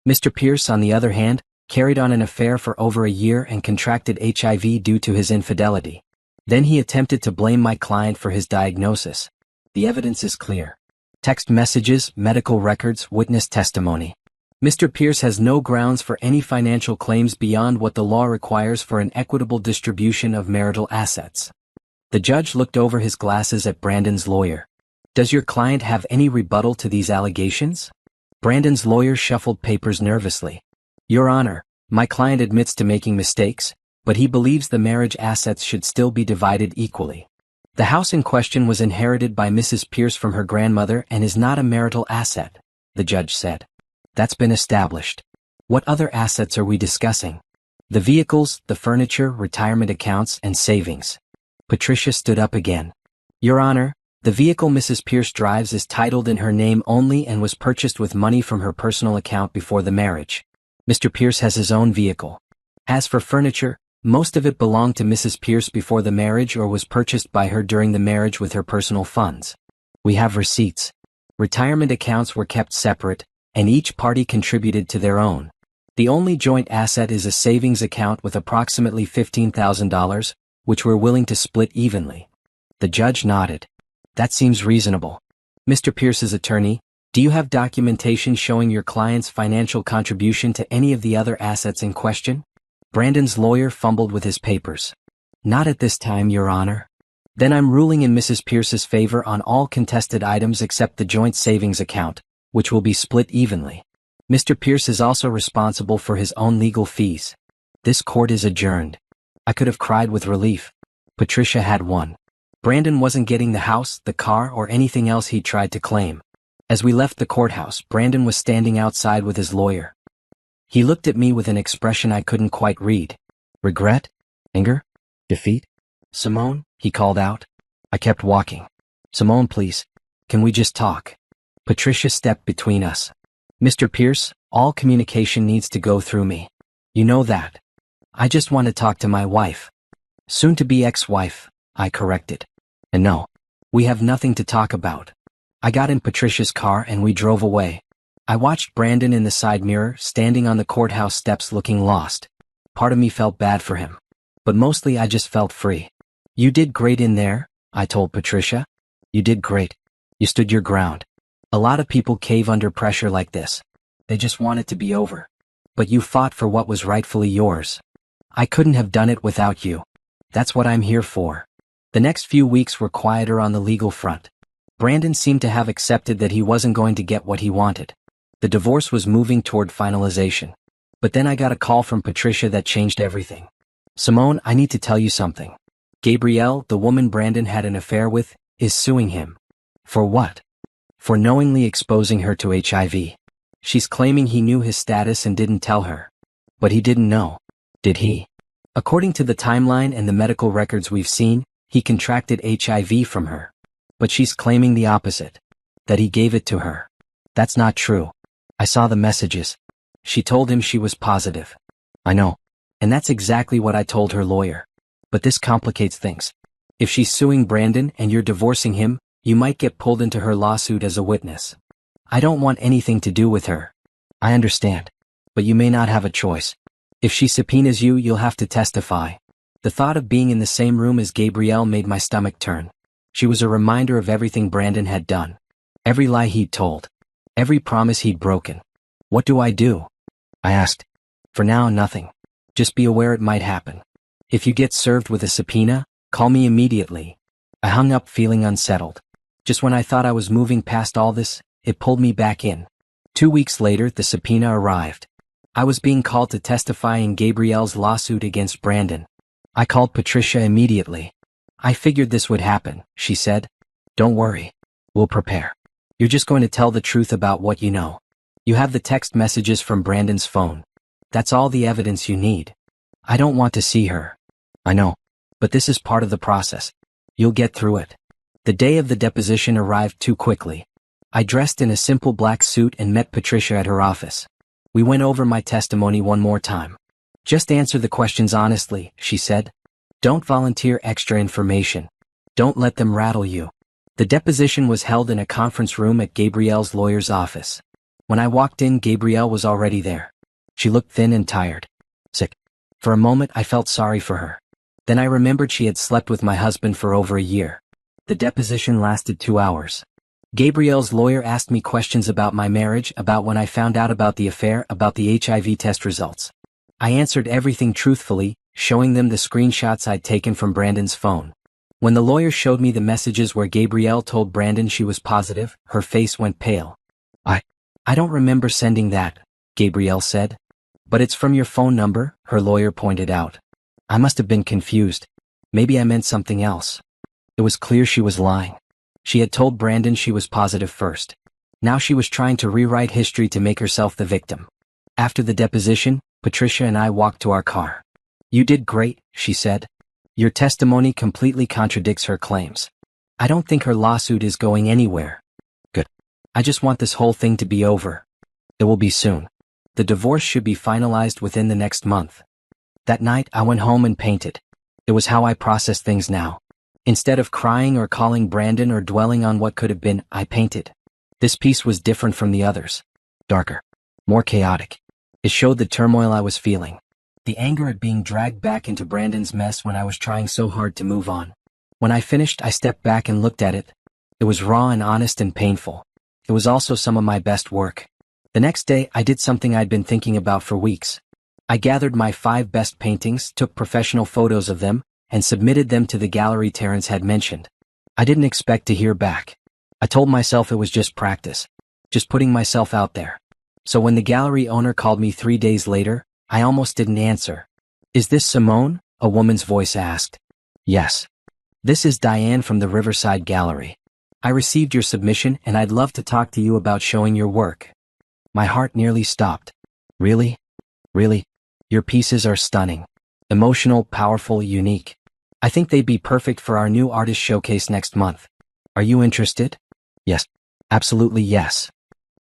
Mr. Pierce, on the other hand, carried on an affair for over a year and contracted HIV due to his infidelity. Then he attempted to blame my client for his diagnosis. The evidence is clear. Text messages, medical records, witness testimony. Mr. Pierce has no grounds for any financial claims beyond what the law requires for an equitable distribution of marital assets." The judge looked over his glasses at Brandon's lawyer. "Does your client have any rebuttal to these allegations?" Brandon's lawyer shuffled papers nervously. "Your Honor, my client admits to making mistakes, but he believes the marriage assets should still be divided equally. The house in question was inherited by Mrs. Pierce from her grandmother and is not a marital asset," the judge said. "That's been established. What other assets are we discussing?" "The vehicles, the furniture, retirement accounts, and savings." Patricia stood up again. "Your Honor, the vehicle Mrs. Pierce drives is titled in her name only and was purchased with money from her personal account before the marriage. Mr. Pierce has his own vehicle. As for furniture, most of it belonged to Mrs. Pierce before the marriage or was purchased by her during the marriage with her personal funds. We have receipts. Retirement accounts were kept separate, and each party contributed to their own. The only joint asset is a savings account with approximately $15,000, which we're willing to split evenly. The judge nodded. That seems reasonable. Mr. Pierce's attorney, do you have documentation showing your client's financial contribution to any of the other assets in question? Brandon's lawyer fumbled with his papers. Not at this time, Your Honor. Then I'm ruling in Mrs. Pierce's favor on all contested items except the joint savings account, which will be split evenly. Mr. Pierce is also responsible for his own legal fees. This court is adjourned. I could have cried with relief. Patricia had won. Brandon wasn't getting the house, the car, or anything else he tried to claim. As we left the courthouse, Brandon was standing outside with his lawyer. He looked at me with an expression I couldn't quite read. Regret? Anger? Defeat? Simone, he called out. I kept walking. Simone, please. Can we just talk? Patricia stepped between us. Mr. Pierce, all communication needs to go through me. You know that. I just want to talk to my wife. Soon-to-be ex-wife, I corrected. And no, we have nothing to talk about. I got in Patricia's car and we drove away. I watched Brandon in the side mirror, standing on the courthouse steps looking lost. Part of me felt bad for him. But mostly I just felt free. You did great in there, I told Patricia. You did great. You stood your ground. A lot of people cave under pressure like this. They just want it to be over. But you fought for what was rightfully yours. I couldn't have done it without you. That's what I'm here for. The next few weeks were quieter on the legal front. Brandon seemed to have accepted that he wasn't going to get what he wanted. The divorce was moving toward finalization. But then I got a call from Patricia that changed everything. Simone, I need to tell you something. Gabrielle, the woman Brandon had an affair with, is suing him. For what? For knowingly exposing her to HIV. She's claiming he knew his status and didn't tell her. But he didn't know. Did he? According to the timeline and the medical records we've seen, he contracted HIV from her. But she's claiming the opposite. That he gave it to her. That's not true. I saw the messages. She told him she was positive. I know. And that's exactly what I told her lawyer. But this complicates things. If she's suing Brandon and you're divorcing him, you might get pulled into her lawsuit as a witness. I don't want anything to do with her. I understand. But you may not have a choice. If she subpoenas you, you'll have to testify. The thought of being in the same room as Gabrielle made my stomach turn. She was a reminder of everything Brandon had done. Every lie he'd told. Every promise he'd broken. What do I do? I asked. For now, nothing. Just be aware it might happen. If you get served with a subpoena, call me immediately. I hung up feeling unsettled. Just when I thought I was moving past all this, it pulled me back in. 2 weeks later, the subpoena arrived. I was being called to testify in Gabrielle's lawsuit against Brandon. I called Patricia immediately. I figured this would happen, she said. Don't worry. We'll prepare. You're just going to tell the truth about what you know. You have the text messages from Brandon's phone. That's all the evidence you need. I don't want to see her. I know. But this is part of the process. You'll get through it. The day of the deposition arrived too quickly. I dressed in a simple black suit and met Patricia at her office. We went over my testimony one more time. Just answer the questions honestly, she said. Don't volunteer extra information. Don't let them rattle you. The deposition was held in a conference room at Gabrielle's lawyer's office. When I walked in, Gabrielle was already there. She looked thin and tired. Sick. For a moment, I felt sorry for her. Then I remembered she had slept with my husband for over a year. The deposition lasted 2 hours. Gabrielle's lawyer asked me questions about my marriage, about when I found out about the affair, about the HIV test results. I answered everything truthfully, showing them the screenshots I'd taken from Brandon's phone. When the lawyer showed me the messages where Gabrielle told Brandon she was positive, her face went pale. I don't remember sending that, Gabrielle said. But it's from your phone number, her lawyer pointed out. I must have been confused. Maybe I meant something else. It was clear she was lying. She had told Brandon she was positive first. Now she was trying to rewrite history to make herself the victim. After the deposition, Patricia and I walked to our car. You did great, she said. Your testimony completely contradicts her claims. I don't think her lawsuit is going anywhere. Good. I just want this whole thing to be over. It will be soon. The divorce should be finalized within the next month. That night, I went home and painted. It was how I process things now. Instead of crying or calling Brandon or dwelling on what could have been, I painted. This piece was different from the others. Darker. More chaotic. It showed the turmoil I was feeling. The anger at being dragged back into Brandon's mess when I was trying so hard to move on. When I finished, I stepped back and looked at it. It was raw and honest and painful. It was also some of my best work. The next day, I did something I'd been thinking about for weeks. I gathered my 5 best paintings, took professional photos of them, and submitted them to the gallery Terrence had mentioned. I didn't expect to hear back. I told myself it was just practice. Just putting myself out there. So when the gallery owner called me 3 days later, I almost didn't answer. "Is this Simone?" a woman's voice asked. "Yes. This is Diane from the Riverside Gallery. I received your submission and I'd love to talk to you about showing your work." My heart nearly stopped. "Really? Really? Your pieces are stunning. Emotional, powerful, unique. I think they'd be perfect for our new artist showcase next month. Are you interested?" "Yes. Absolutely yes."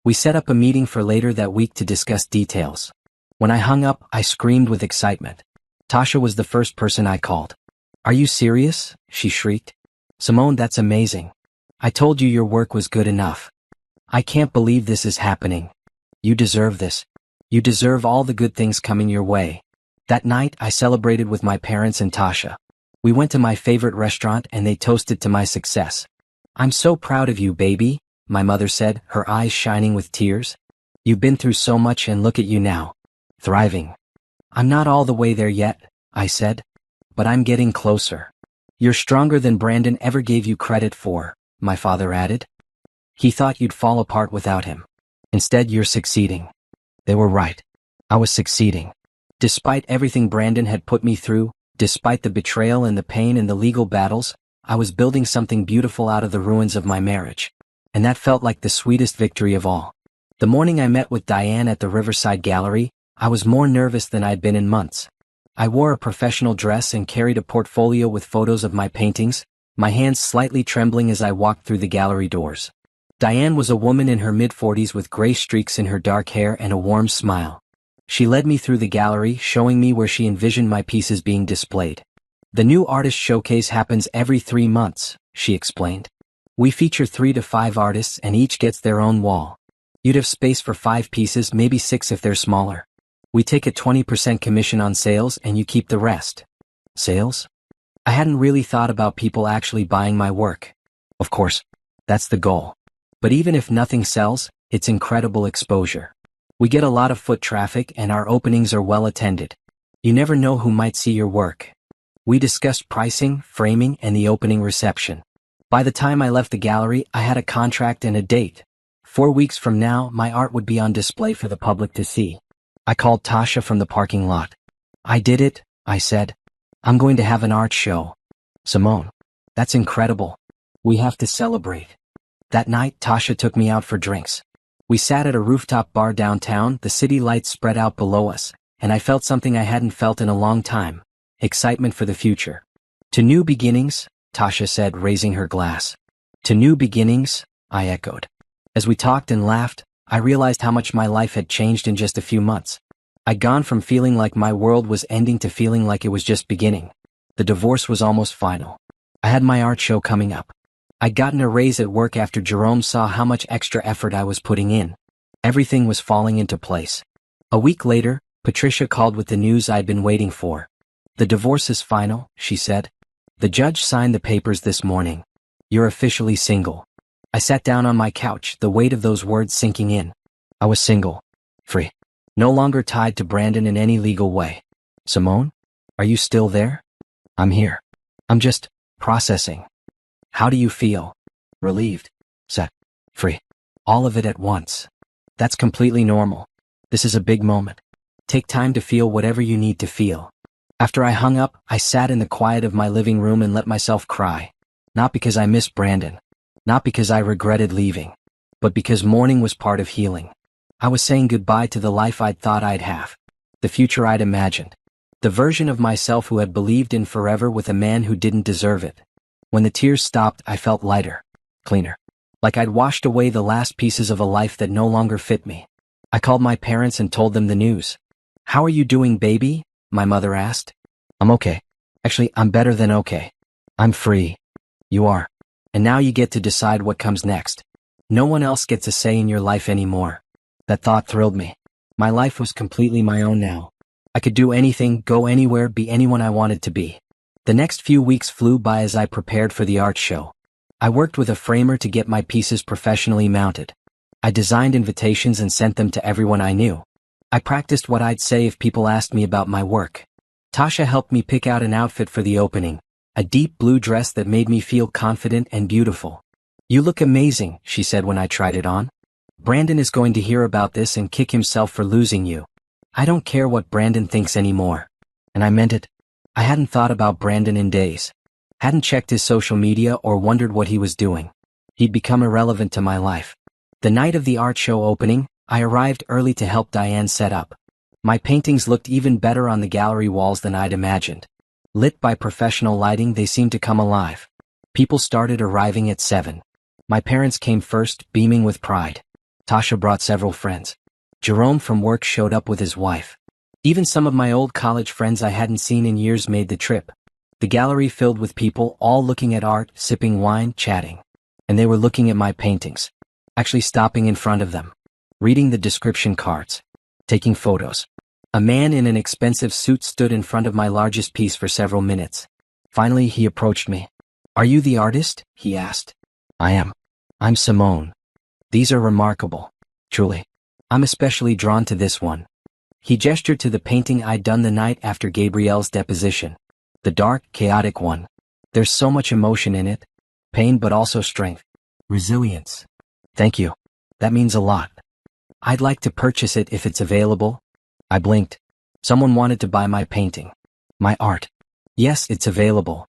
We set up a meeting for later that week to discuss details. When I hung up, I screamed with excitement. Tasha was the first person I called. "Are you serious?" she shrieked. "Simone, that's amazing. I told you your work was good enough. I can't believe this is happening. You deserve this. You deserve all the good things coming your way." That night, I celebrated with my parents and Tasha. We went to my favorite restaurant and they toasted to my success. "I'm so proud of you, baby," my mother said, her eyes shining with tears. "You've been through so much and look at you now. Thriving." "I'm not all the way there yet," I said. "But I'm getting closer." "You're stronger than Brandon ever gave you credit for," my father added. "He thought you'd fall apart without him. Instead, you're succeeding." They were right. I was succeeding. Despite everything Brandon had put me through, despite the betrayal and the pain and the legal battles, I was building something beautiful out of the ruins of my marriage. And that felt like the sweetest victory of all. The morning I met with Diane at the Riverside Gallery, I was more nervous than I'd been in months. I wore a professional dress and carried a portfolio with photos of my paintings, my hands slightly trembling as I walked through the gallery doors. Diane was a woman in her mid-40s with gray streaks in her dark hair and a warm smile. She led me through the gallery, showing me where she envisioned my pieces being displayed. "The new artist showcase happens every 3 months, she explained. "We feature 3 to 5 artists and each gets their own wall. You'd have space for 5 pieces, maybe 6 if they're smaller. We take a 20% commission on sales and you keep the rest." Sales? I hadn't really thought about people actually buying my work. Of course, that's the goal. But even if nothing sells, it's incredible exposure. We get a lot of foot traffic and our openings are well attended. You never know who might see your work. We discussed pricing, framing, and the opening reception. By the time I left the gallery, I had a contract and a date. 4 weeks from now, my art would be on display for the public to see. I called Tasha from the parking lot. "I did it," I said. "I'm going to have an art show." "Simone, that's incredible. We have to celebrate." That night, Tasha took me out for drinks. We sat at a rooftop bar downtown, the city lights spread out below us, and I felt something I hadn't felt in a long time: excitement for the future. "To new beginnings," Tasha said, raising her glass. "To new beginnings," I echoed. As we talked and laughed, I realized how much my life had changed in just a few months. I'd gone from feeling like my world was ending to feeling like it was just beginning. The divorce was almost final. I had my art show coming up. I'd gotten a raise at work after Jerome saw how much extra effort I was putting in. Everything was falling into place. A week later, Patricia called with the news I'd been waiting for. "The divorce is final," she said. "The judge signed the papers this morning. You're officially single." I sat down on my couch, the weight of those words sinking in. I was single. Free. No longer tied to Brandon in any legal way. "Simone? Are you still there?" "I'm here. I'm just processing." "How do you feel?" "Relieved. Set. Free. All of it at once." "That's completely normal. This is a big moment. Take time to feel whatever you need to feel." After I hung up, I sat in the quiet of my living room and let myself cry. Not because I missed Brandon. Not because I regretted leaving. But because mourning was part of healing. I was saying goodbye to the life I'd thought I'd have. The future I'd imagined. The version of myself who had believed in forever with a man who didn't deserve it. When the tears stopped, I felt lighter. Cleaner. Like I'd washed away the last pieces of a life that no longer fit me. I called my parents and told them the news. "How are you doing, baby?" my mother asked. "I'm okay. Actually, I'm better than okay. I'm free." "You are. And now you get to decide what comes next. No one else gets a say in your life anymore." That thought thrilled me. My life was completely my own now. I could do anything, go anywhere, be anyone I wanted to be. The next few weeks flew by as I prepared for the art show. I worked with a framer to get my pieces professionally mounted. I designed invitations and sent them to everyone I knew. I practiced what I'd say if people asked me about my work. Tasha helped me pick out an outfit for the opening, a deep blue dress that made me feel confident and beautiful. "You look amazing," she said when I tried it on. "Brandon is going to hear about this and kick himself for losing you." I don't care what Brandon thinks anymore. And I meant it. I hadn't thought about Brandon in days. Hadn't checked his social media or wondered what he was doing. He'd become irrelevant to my life. The night of the art show opening, I arrived early to help Diane set up. My paintings looked even better on the gallery walls than I'd imagined. Lit by professional lighting, they seemed to come alive. People started arriving at 7. My parents came first, beaming with pride. Tasha brought several friends. Jerome from work showed up with his wife. Even some of my old college friends I hadn't seen in years made the trip. The gallery filled with people, all looking at art, sipping wine, chatting. And they were looking at my paintings. Actually stopping in front of them. Reading the description cards. Taking photos. A man in an expensive suit stood in front of my largest piece for several minutes. Finally, he approached me. "Are you the artist?" he asked. "I am. I'm Simone. These are remarkable. Truly. I'm especially drawn to this one." He gestured to the painting I'd done the night after Gabrielle's deposition. The dark, chaotic one. There's so much emotion in it. Pain but also strength. Resilience. "Thank you. That means a lot. I'd like to purchase it if it's available." I blinked. Someone wanted to buy my painting. My art. "Yes, it's available."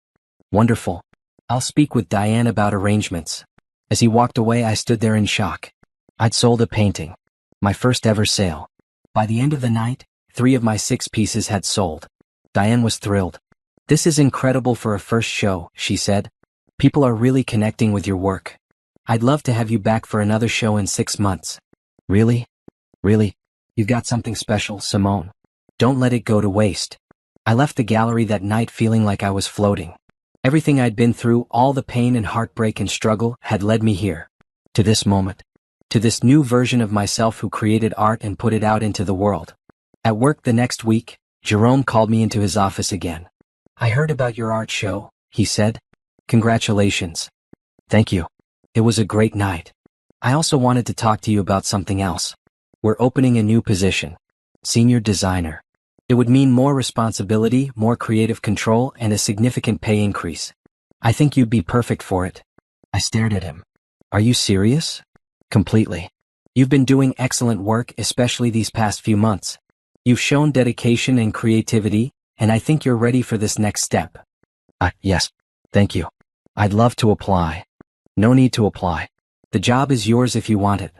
"Wonderful. I'll speak with Diane about arrangements." As he walked away, I stood there in shock. I'd sold a painting. My first ever sale. By the end of the night, 3 of my 6 pieces had sold. Diane was thrilled. "This is incredible for a first show," she said. "People are really connecting with your work. I'd love to have you back for another show in 6 months." "Really? Really? You've got something special, Simone. Don't let it go to waste." I left the gallery that night feeling like I was floating. Everything I'd been through, all the pain and heartbreak and struggle, had led me here. To this moment. To this new version of myself who created art and put it out into the world. At work the next week, Jerome called me into his office again. "I heard about your art show," he said. "Congratulations." "Thank you. It was a great night. I also wanted to talk to you about something else. We're opening a new position. Senior designer. It would mean more responsibility, more creative control, and a significant pay increase. I think you'd be perfect for it." I stared at him. "Are you serious?" "Completely. You've been doing excellent work, especially these past few months. You've shown dedication and creativity, and I think you're ready for this next step." Yes. Thank you. I'd love to apply." "No need to apply. The job is yours if you want it."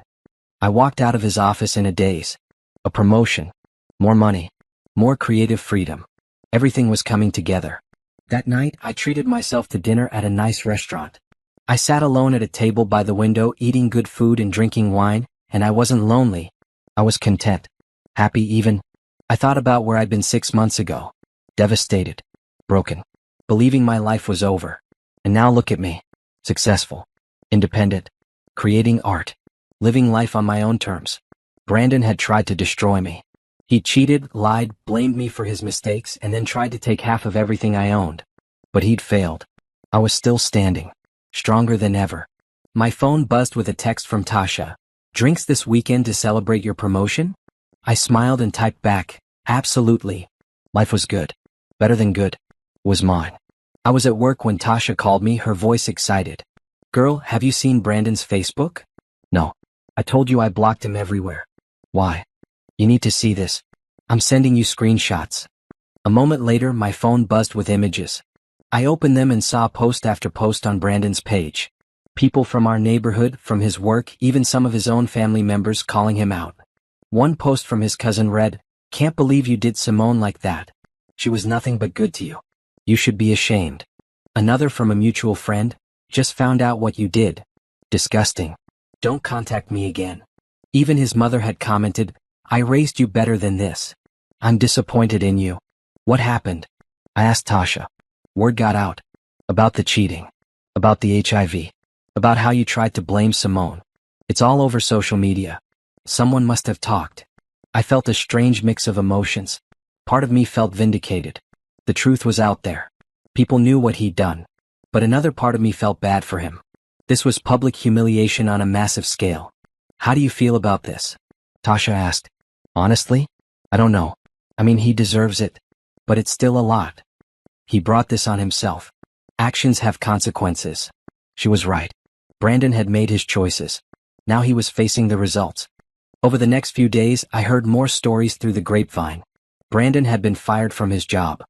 I walked out of his office in a daze. A promotion. More money. More creative freedom. Everything was coming together. That night, I treated myself to dinner at a nice restaurant. I sat alone at a table by the window eating good food and drinking wine, and I wasn't lonely. I was content. Happy even. I thought about where I'd been 6 months ago. Devastated. Broken. Believing my life was over. And now look at me. Successful. Independent. Creating art. Living life on my own terms. Brandon had tried to destroy me. He cheated, lied, blamed me for his mistakes, and then tried to take half of everything I owned. But he'd failed. I was still standing. Stronger than ever. My phone buzzed with a text from Tasha. "Drinks this weekend to celebrate your promotion?" I smiled and typed back, "Absolutely." Life was good. Better than good. Was mine. I was at work when Tasha called me, her voice excited. "Girl, have you seen Brandon's Facebook?" "No. I told you I blocked him everywhere." "Why?" "You need to see this. I'm sending you screenshots." A moment later, my phone buzzed with images. I opened them and saw post after post on Brandon's page. People from our neighborhood, from his work, even some of his own family members calling him out. One post from his cousin read, "Can't believe you did Simone like that. She was nothing but good to you. You should be ashamed." Another from a mutual friend, "Just found out what you did. Disgusting. Don't contact me again." Even his mother had commented, "I raised you better than this. I'm disappointed in you." What happened? I asked Tasha. Word got out. About the cheating. About the HIV. About how you tried to blame Simone. It's all over social media. Someone must have talked. I felt a strange mix of emotions. Part of me felt vindicated. The truth was out there. People knew what he'd done. But another part of me felt bad for him. This was public humiliation on a massive scale. How do you feel about this? Tasha asked. Honestly? I don't know. I mean, he deserves it. But it's still a lot. He brought this on himself. Actions have consequences. She was right. Brandon had made his choices. Now he was facing the results. Over the next few days, I heard more stories through the grapevine. Brandon had been fired from his job.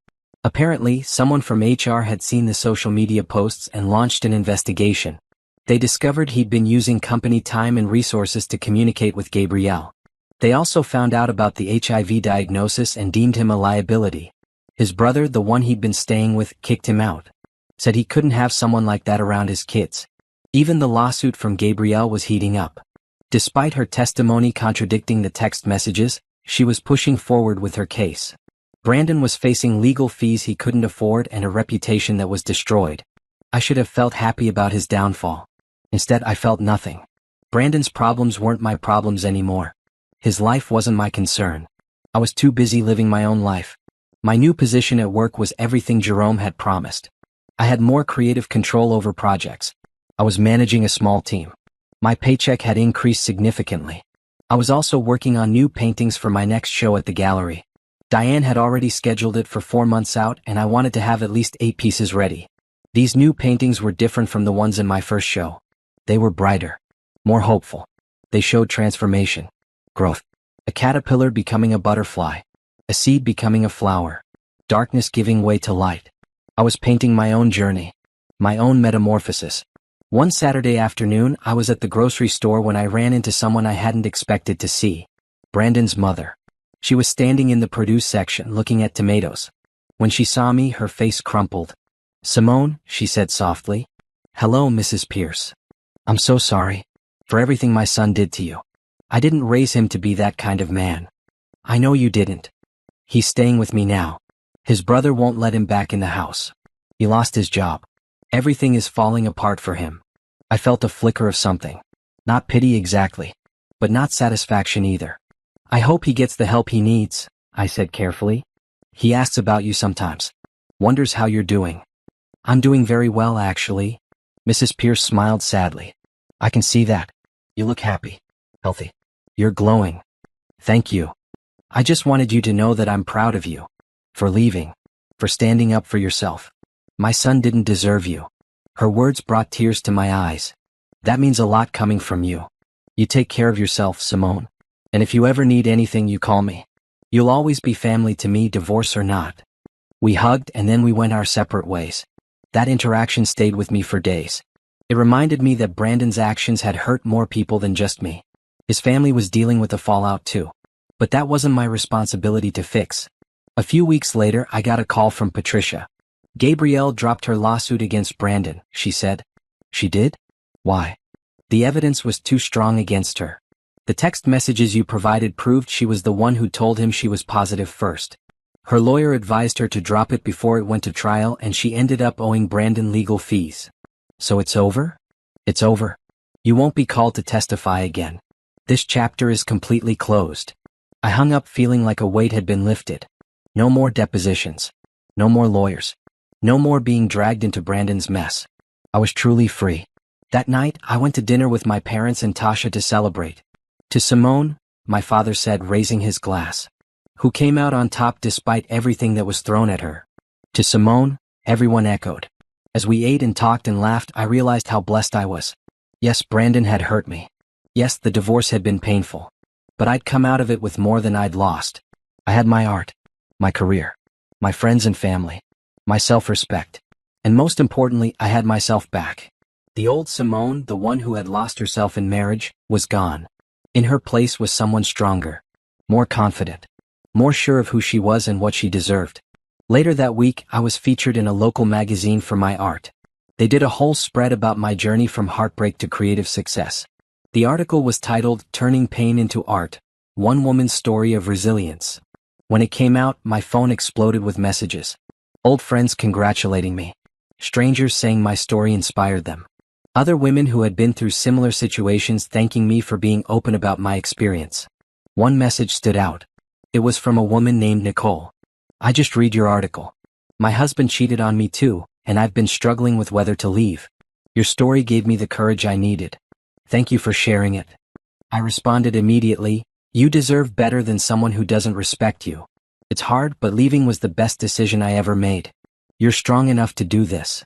Apparently, someone from HR had seen the social media posts and launched an investigation. They discovered he'd been using company time and resources to communicate with Gabrielle. They also found out about the HIV diagnosis and deemed him a liability. His brother, the one he'd been staying with, kicked him out. Said he couldn't have someone like that around his kids. Even the lawsuit from Gabrielle was heating up. Despite her testimony contradicting the text messages, she was pushing forward with her case. Brandon was facing legal fees he couldn't afford and a reputation that was destroyed. I should have felt happy about his downfall. Instead, I felt nothing. Brandon's problems weren't my problems anymore. His life wasn't my concern. I was too busy living my own life. My new position at work was everything Jerome had promised. I had more creative control over projects. I was managing a small team. My paycheck had increased significantly. I was also working on new paintings for my next show at the gallery. Diane had already scheduled it for 4 months out, and I wanted to have at least 8 pieces ready. These new paintings were different from the ones in my first show. They were brighter, more hopeful. They showed transformation, growth. A caterpillar becoming a butterfly, a seed becoming a flower, darkness giving way to light. I was painting my own journey, my own metamorphosis. One Saturday afternoon, I was at the grocery store when I ran into someone I hadn't expected to see. Brandon's mother. She was standing in the produce section looking at tomatoes. When she saw me, her face crumpled. "Simone," she said softly. "Hello, Mrs. Pierce. I'm so sorry for everything my son did to you. I didn't raise him to be that kind of man. I know you didn't. He's staying with me now. His brother won't let him back in the house. He lost his job. Everything is falling apart for him." I felt a flicker of something. Not pity exactly, but not satisfaction either. "I hope he gets the help he needs," I said carefully. "He asks about you sometimes. Wonders how you're doing." "I'm doing very well, actually." Mrs. Pierce smiled sadly. "I can see that. You look happy, healthy. You're glowing." "Thank you. I just wanted you to know that I'm proud of you. For leaving. For standing up for yourself. My son didn't deserve you." Her words brought tears to my eyes. "That means a lot coming from you. You take care of yourself, Simone. And if you ever need anything, you call me. You'll always be family to me, divorce or not." We hugged and then we went our separate ways. That interaction stayed with me for days. It reminded me that Brandon's actions had hurt more people than just me. His family was dealing with the fallout too. But that wasn't my responsibility to fix. A few weeks later, I got a call from Patricia. "Gabrielle dropped her lawsuit against Brandon," she said. "She did? Why?" "The evidence was too strong against her. The text messages you provided proved she was the one who told him she was positive first. Her lawyer advised her to drop it before it went to trial, and she ended up owing Brandon legal fees." "So it's over?" "It's over. You won't be called to testify again. This chapter is completely closed." I hung up feeling like a weight had been lifted. No more depositions. No more lawyers. No more being dragged into Brandon's mess. I was truly free. That night, I went to dinner with my parents and Tasha to celebrate. "To Simone," my father said, raising his glass, "who came out on top despite everything that was thrown at her." "To Simone," everyone echoed. As we ate and talked and laughed, I realized how blessed I was. Yes, Brandon had hurt me. Yes, the divorce had been painful. But I'd come out of it with more than I'd lost. I had my art, my career, my friends and family, my self-respect. And most importantly, I had myself back. The old Simone, the one who had lost herself in marriage, was gone. In her place was someone stronger, more confident, more sure of who she was and what she deserved. Later that week, I was featured in a local magazine for my art. They did a whole spread about my journey from heartbreak to creative success. The article was titled "Turning Pain into Art: One Woman's Story of Resilience." When it came out, my phone exploded with messages. Old friends congratulating me. Strangers saying my story inspired them. Other women who had been through similar situations thanking me for being open about my experience. One message stood out. It was from a woman named Nicole. "I just read your article. My husband cheated on me too, and I've been struggling with whether to leave. Your story gave me the courage I needed. Thank you for sharing it." I responded immediately, "You deserve better than someone who doesn't respect you. It's hard, but leaving was the best decision I ever made. You're strong enough to do this."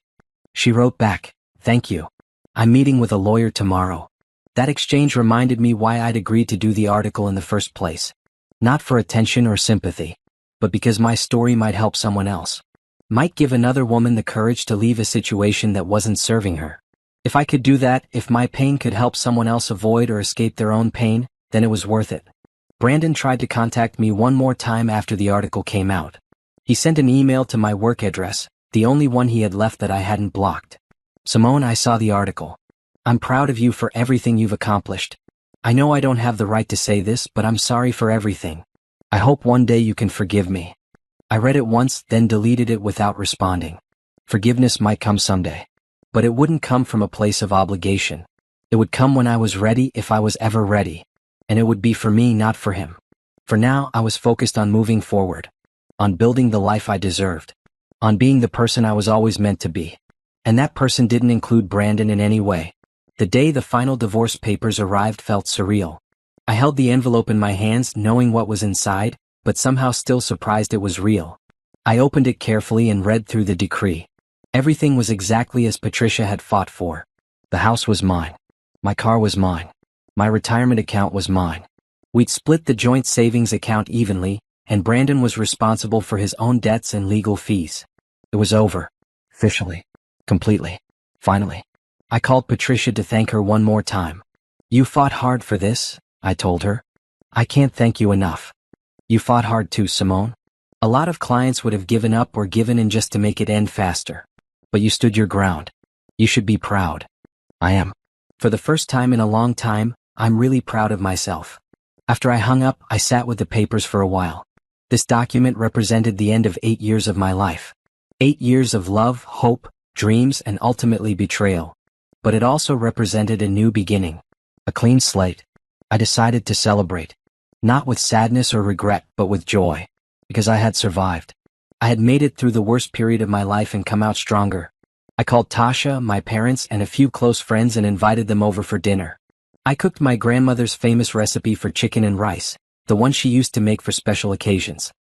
She wrote back, "Thank you. I'm meeting with a lawyer tomorrow." That exchange reminded me why I'd agreed to do the article in the first place. Not for attention or sympathy, but because my story might help someone else. Might give another woman the courage to leave a situation that wasn't serving her. If I could do that, if my pain could help someone else avoid or escape their own pain, then it was worth it. Brandon tried to contact me one more time after the article came out. He sent an email to my work address, the only one he had left that I hadn't blocked. "Simone, I saw the article. I'm proud of you for everything you've accomplished. I know I don't have the right to say this, but I'm sorry for everything. I hope one day you can forgive me." I read it once, then deleted it without responding. Forgiveness might come someday. But it wouldn't come from a place of obligation. It would come when I was ready, if I was ever ready. And it would be for me, not for him. For now, I was focused on moving forward. On building the life I deserved. On being the person I was always meant to be. And that person didn't include Brandon in any way. The day the final divorce papers arrived felt surreal. I held the envelope in my hands, knowing what was inside, but somehow still surprised it was real. I opened it carefully and read through the decree. Everything was exactly as Patricia had fought for. The house was mine. My car was mine. My retirement account was mine. We'd split the joint savings account evenly, and Brandon was responsible for his own debts and legal fees. It was over. Officially. Completely. Finally. I called Patricia to thank her one more time. "You fought hard for this," I told her. "I can't thank you enough. You fought hard too, Simone. A lot of clients would have given up or given in just to make it end faster. But you stood your ground. You should be proud." I am. For the first time in a long time, I'm really proud of myself. After I hung up, I sat with the papers for a while. This document represented the end of 8 years of my life. 8 years of love, hope, dreams, and ultimately betrayal. But it also represented a new beginning. A clean slate. I decided to celebrate. Not with sadness or regret, but with joy. Because I had survived. I had made it through the worst period of my life and come out stronger. I called Tasha, my parents, and a few close friends and invited them over for dinner. I cooked my grandmother's famous recipe for chicken and rice, the one she used to make for special occasions.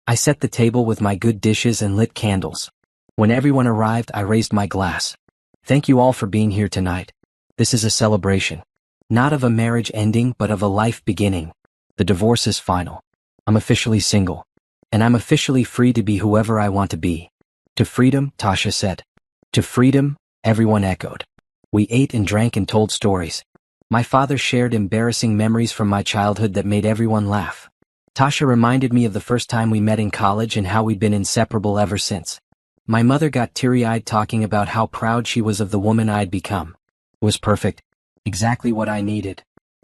I set the table with my good dishes and lit candles. When everyone arrived, I raised my glass. "Thank you all for being here tonight. This is a celebration. Not of a marriage ending, but of a life beginning. The divorce is final. I'm officially single. And I'm officially free to be whoever I want to be." "To freedom," Tasha said. "To freedom," everyone echoed. We ate and drank and told stories. My father shared embarrassing memories from my childhood that made everyone laugh. Tasha reminded me of the first time we met in college and how we'd been inseparable ever since. My mother got teary-eyed talking about how proud she was of the woman I'd become. It was perfect. Exactly what I needed.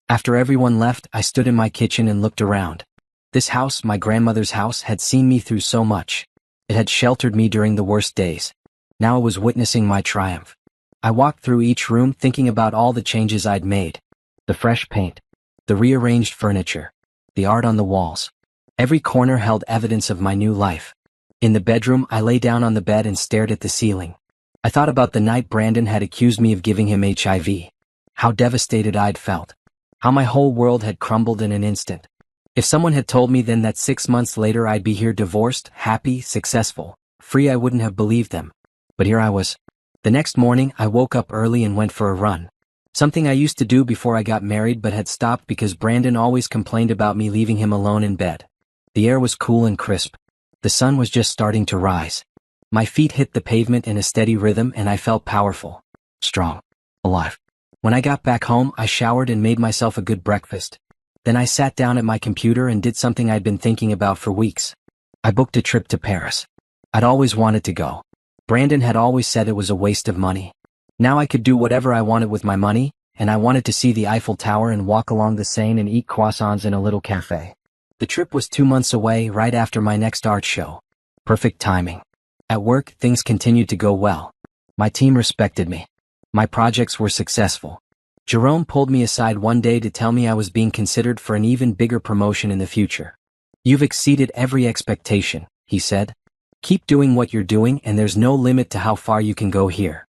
After everyone left, I stood in my kitchen and looked around. This house, my grandmother's house, had seen me through so much. It had sheltered me during the worst days. Now I was witnessing my triumph. I walked through each room thinking about all the changes I'd made. The fresh paint. The rearranged furniture. The art on the walls. Every corner held evidence of my new life. In the bedroom, I lay down on the bed and stared at the ceiling. I thought about the night Brandon had accused me of giving him HIV. How devastated I'd felt. How my whole world had crumbled in an instant. If someone had told me then that 6 months later I'd be here divorced, happy, successful, free, I wouldn't have believed them. But here I was. The next morning, I woke up early and went for a run. Something I used to do before I got married but had stopped because Brandon always complained about me leaving him alone in bed. The air was cool and crisp. The sun was just starting to rise. My feet hit the pavement in a steady rhythm and I felt powerful. Strong. Alive. When I got back home, I showered and made myself a good breakfast. Then I sat down at my computer and did something I'd been thinking about for weeks. I booked a trip to Paris. I'd always wanted to go. Brandon had always said it was a waste of money. Now I could do whatever I wanted with my money, and I wanted to see the Eiffel Tower and walk along the Seine and eat croissants in a little cafe. The trip was 2 months away, right after my next art show. Perfect timing. At work, things continued to go well. My team respected me. My projects were successful. Jerome pulled me aside one day to tell me I was being considered for an even bigger promotion in the future. "You've exceeded every expectation," he said. "Keep doing what you're doing and there's no limit to how far you can go here."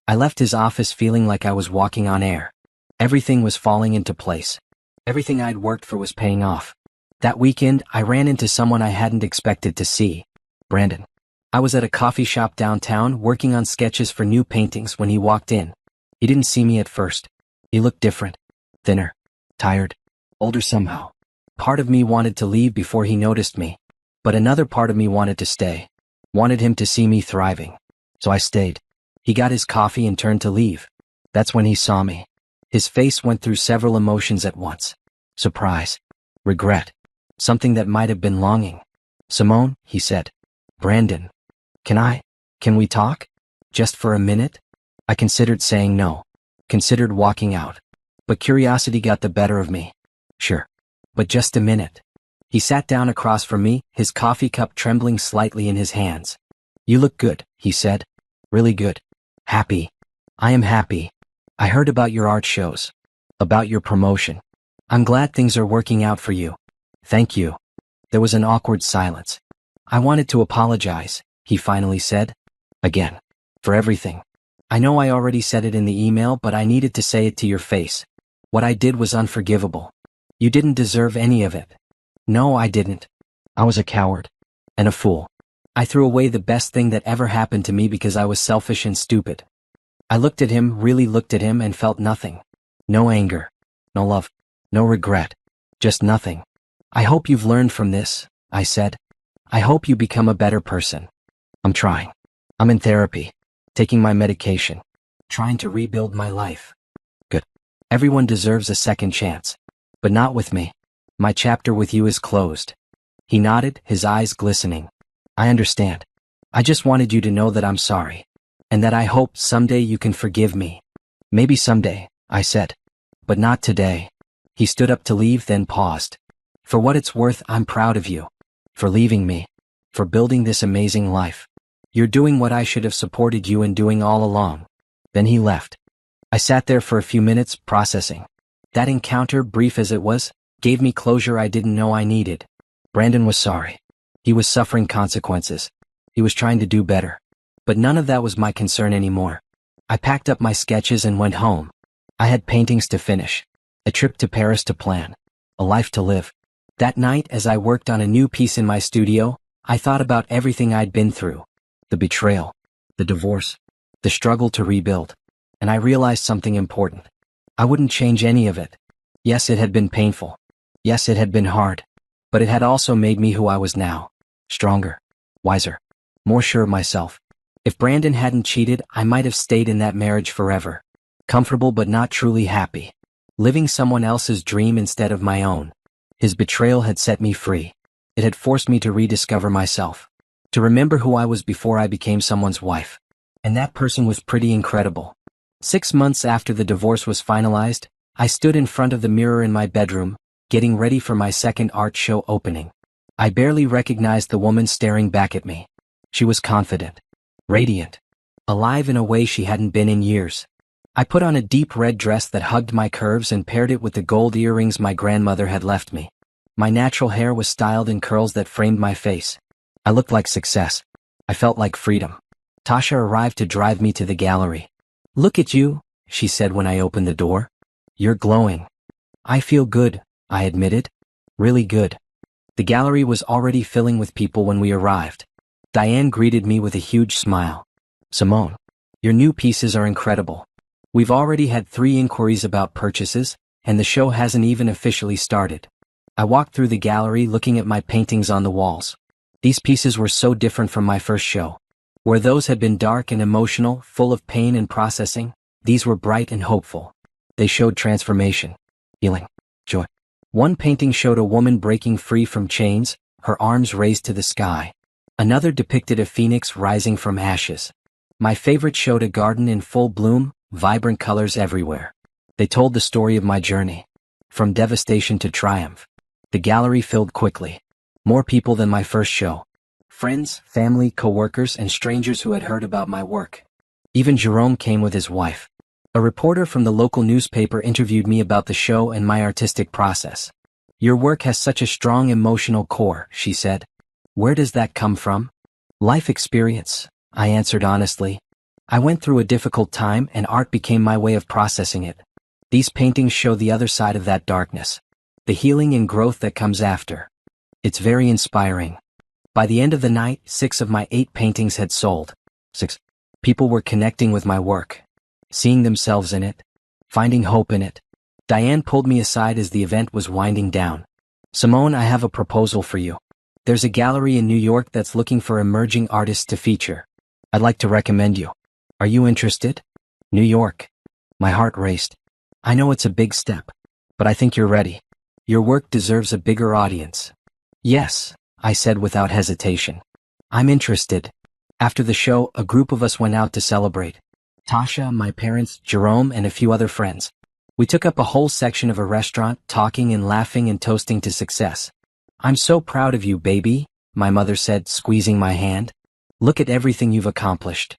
I left his office feeling like I was walking on air. Everything was falling into place. Everything I'd worked for was paying off. That weekend, I ran into someone I hadn't expected to see. Brandon. I was at a coffee shop downtown working on sketches for new paintings when he walked in. He didn't see me at first. He looked different. Thinner. Tired. Older somehow. Part of me wanted to leave before he noticed me. But another part of me wanted to stay. Wanted him to see me thriving. So I stayed. He got his coffee and turned to leave. That's when he saw me. His face went through several emotions at once. Surprise. Regret. Something that might have been longing. "Simone," he said. "Brandon. Can we talk? Just for a minute?" I considered saying no. Considered walking out. But curiosity got the better of me. "Sure. But just a minute." He sat down across from me, his coffee cup trembling slightly in his hands. "You look good," he said. "Really good. Happy. I am happy. I heard about your art shows. About your promotion. I'm glad things are working out for you." "Thank you." There was an awkward silence. "I wanted to apologize," he finally said. "Again. For everything. I know I already said it in the email, but I needed to say it to your face. What I did was unforgivable. You didn't deserve any of it." "No, I didn't. I was a coward. And a fool. I threw away the best thing that ever happened to me because I was selfish and stupid." I looked at him, really looked at him, and felt nothing. No anger. No love. No regret. Just nothing. "I hope you've learned from this," I said. "I hope you become a better person." "I'm trying. I'm in therapy. Taking my medication. Trying to rebuild my life." "Good. Everyone deserves a second chance. But not with me. My chapter with you is closed." He nodded, his eyes glistening. "I understand. I just wanted you to know that I'm sorry. And that I hope someday you can forgive me." "Maybe someday," I said. "But not today." He stood up to leave, then paused. "For what it's worth, I'm proud of you. For leaving me. For building this amazing life. You're doing what I should have supported you in doing all along." Then he left. I sat there for a few minutes, processing. That encounter, brief as it was, gave me closure I didn't know I needed. Brandon was sorry. He was suffering consequences. He was trying to do better. But none of that was my concern anymore. I packed up my sketches and went home. I had paintings to finish. A trip to Paris to plan. A life to live. That night, as I worked on a new piece in my studio, I thought about everything I'd been through. The betrayal. The divorce. The struggle to rebuild. And I realized something important. I wouldn't change any of it. Yes, it had been painful. Yes, it had been hard. But it had also made me who I was now. Stronger. Wiser. More sure of myself. If Brandon hadn't cheated, I might have stayed in that marriage forever. Comfortable but not truly happy. Living someone else's dream instead of my own. His betrayal had set me free. It had forced me to rediscover myself. To remember who I was before I became someone's wife. And that person was pretty incredible. 6 months after the divorce was finalized, I stood in front of the mirror in my bedroom, getting ready for my second art show opening. I barely recognized the woman staring back at me. She was confident. Radiant. Alive in a way she hadn't been in years. I put on a deep red dress that hugged my curves and paired it with the gold earrings my grandmother had left me. My natural hair was styled in curls that framed my face. I looked like success. I felt like freedom. Tasha arrived to drive me to the gallery. "Look at you," she said when I opened the door. "You're glowing." "I feel good," I admitted. "Really good." The gallery was already filling with people when we arrived. Diane greeted me with a huge smile. "Simone, your new pieces are incredible. We've already had 3 inquiries about purchases, and the show hasn't even officially started." I walked through the gallery looking at my paintings on the walls. These pieces were so different from my first show. Where those had been dark and emotional, full of pain and processing, these were bright and hopeful. They showed transformation, healing, joy. One painting showed a woman breaking free from chains, her arms raised to the sky. Another depicted a phoenix rising from ashes. My favorite showed a garden in full bloom, vibrant colors everywhere. They told the story of my journey. From devastation to triumph. The gallery filled quickly. More people than my first show. Friends, family, co-workers, and strangers who had heard about my work. Even Jerome came with his wife. A reporter from the local newspaper interviewed me about the show and my artistic process. "Your work has such a strong emotional core," she said. "Where does that come from?" "Life experience," I answered honestly. "I went through a difficult time and art became my way of processing it. These paintings show the other side of that darkness. The healing and growth that comes after. It's very inspiring." By the end of the night, 6 of my 8 paintings had sold. 6. People were connecting with my work, seeing themselves in it, finding hope in it. Diane pulled me aside as the event was winding down. "Simone, I have a proposal for you. There's a gallery in New York that's looking for emerging artists to feature. I'd like to recommend you. Are you interested?" New York. My heart raced. I know it's a big step, but I think you're ready. Your work deserves a bigger audience. "Yes," I said without hesitation. "I'm interested." After the show, a group of us went out to celebrate. Tasha, my parents, Jerome, and a few other friends. We took up a whole section of a restaurant, talking and laughing and toasting to success. "I'm so proud of you, baby," my mother said, squeezing my hand. "Look at everything you've accomplished."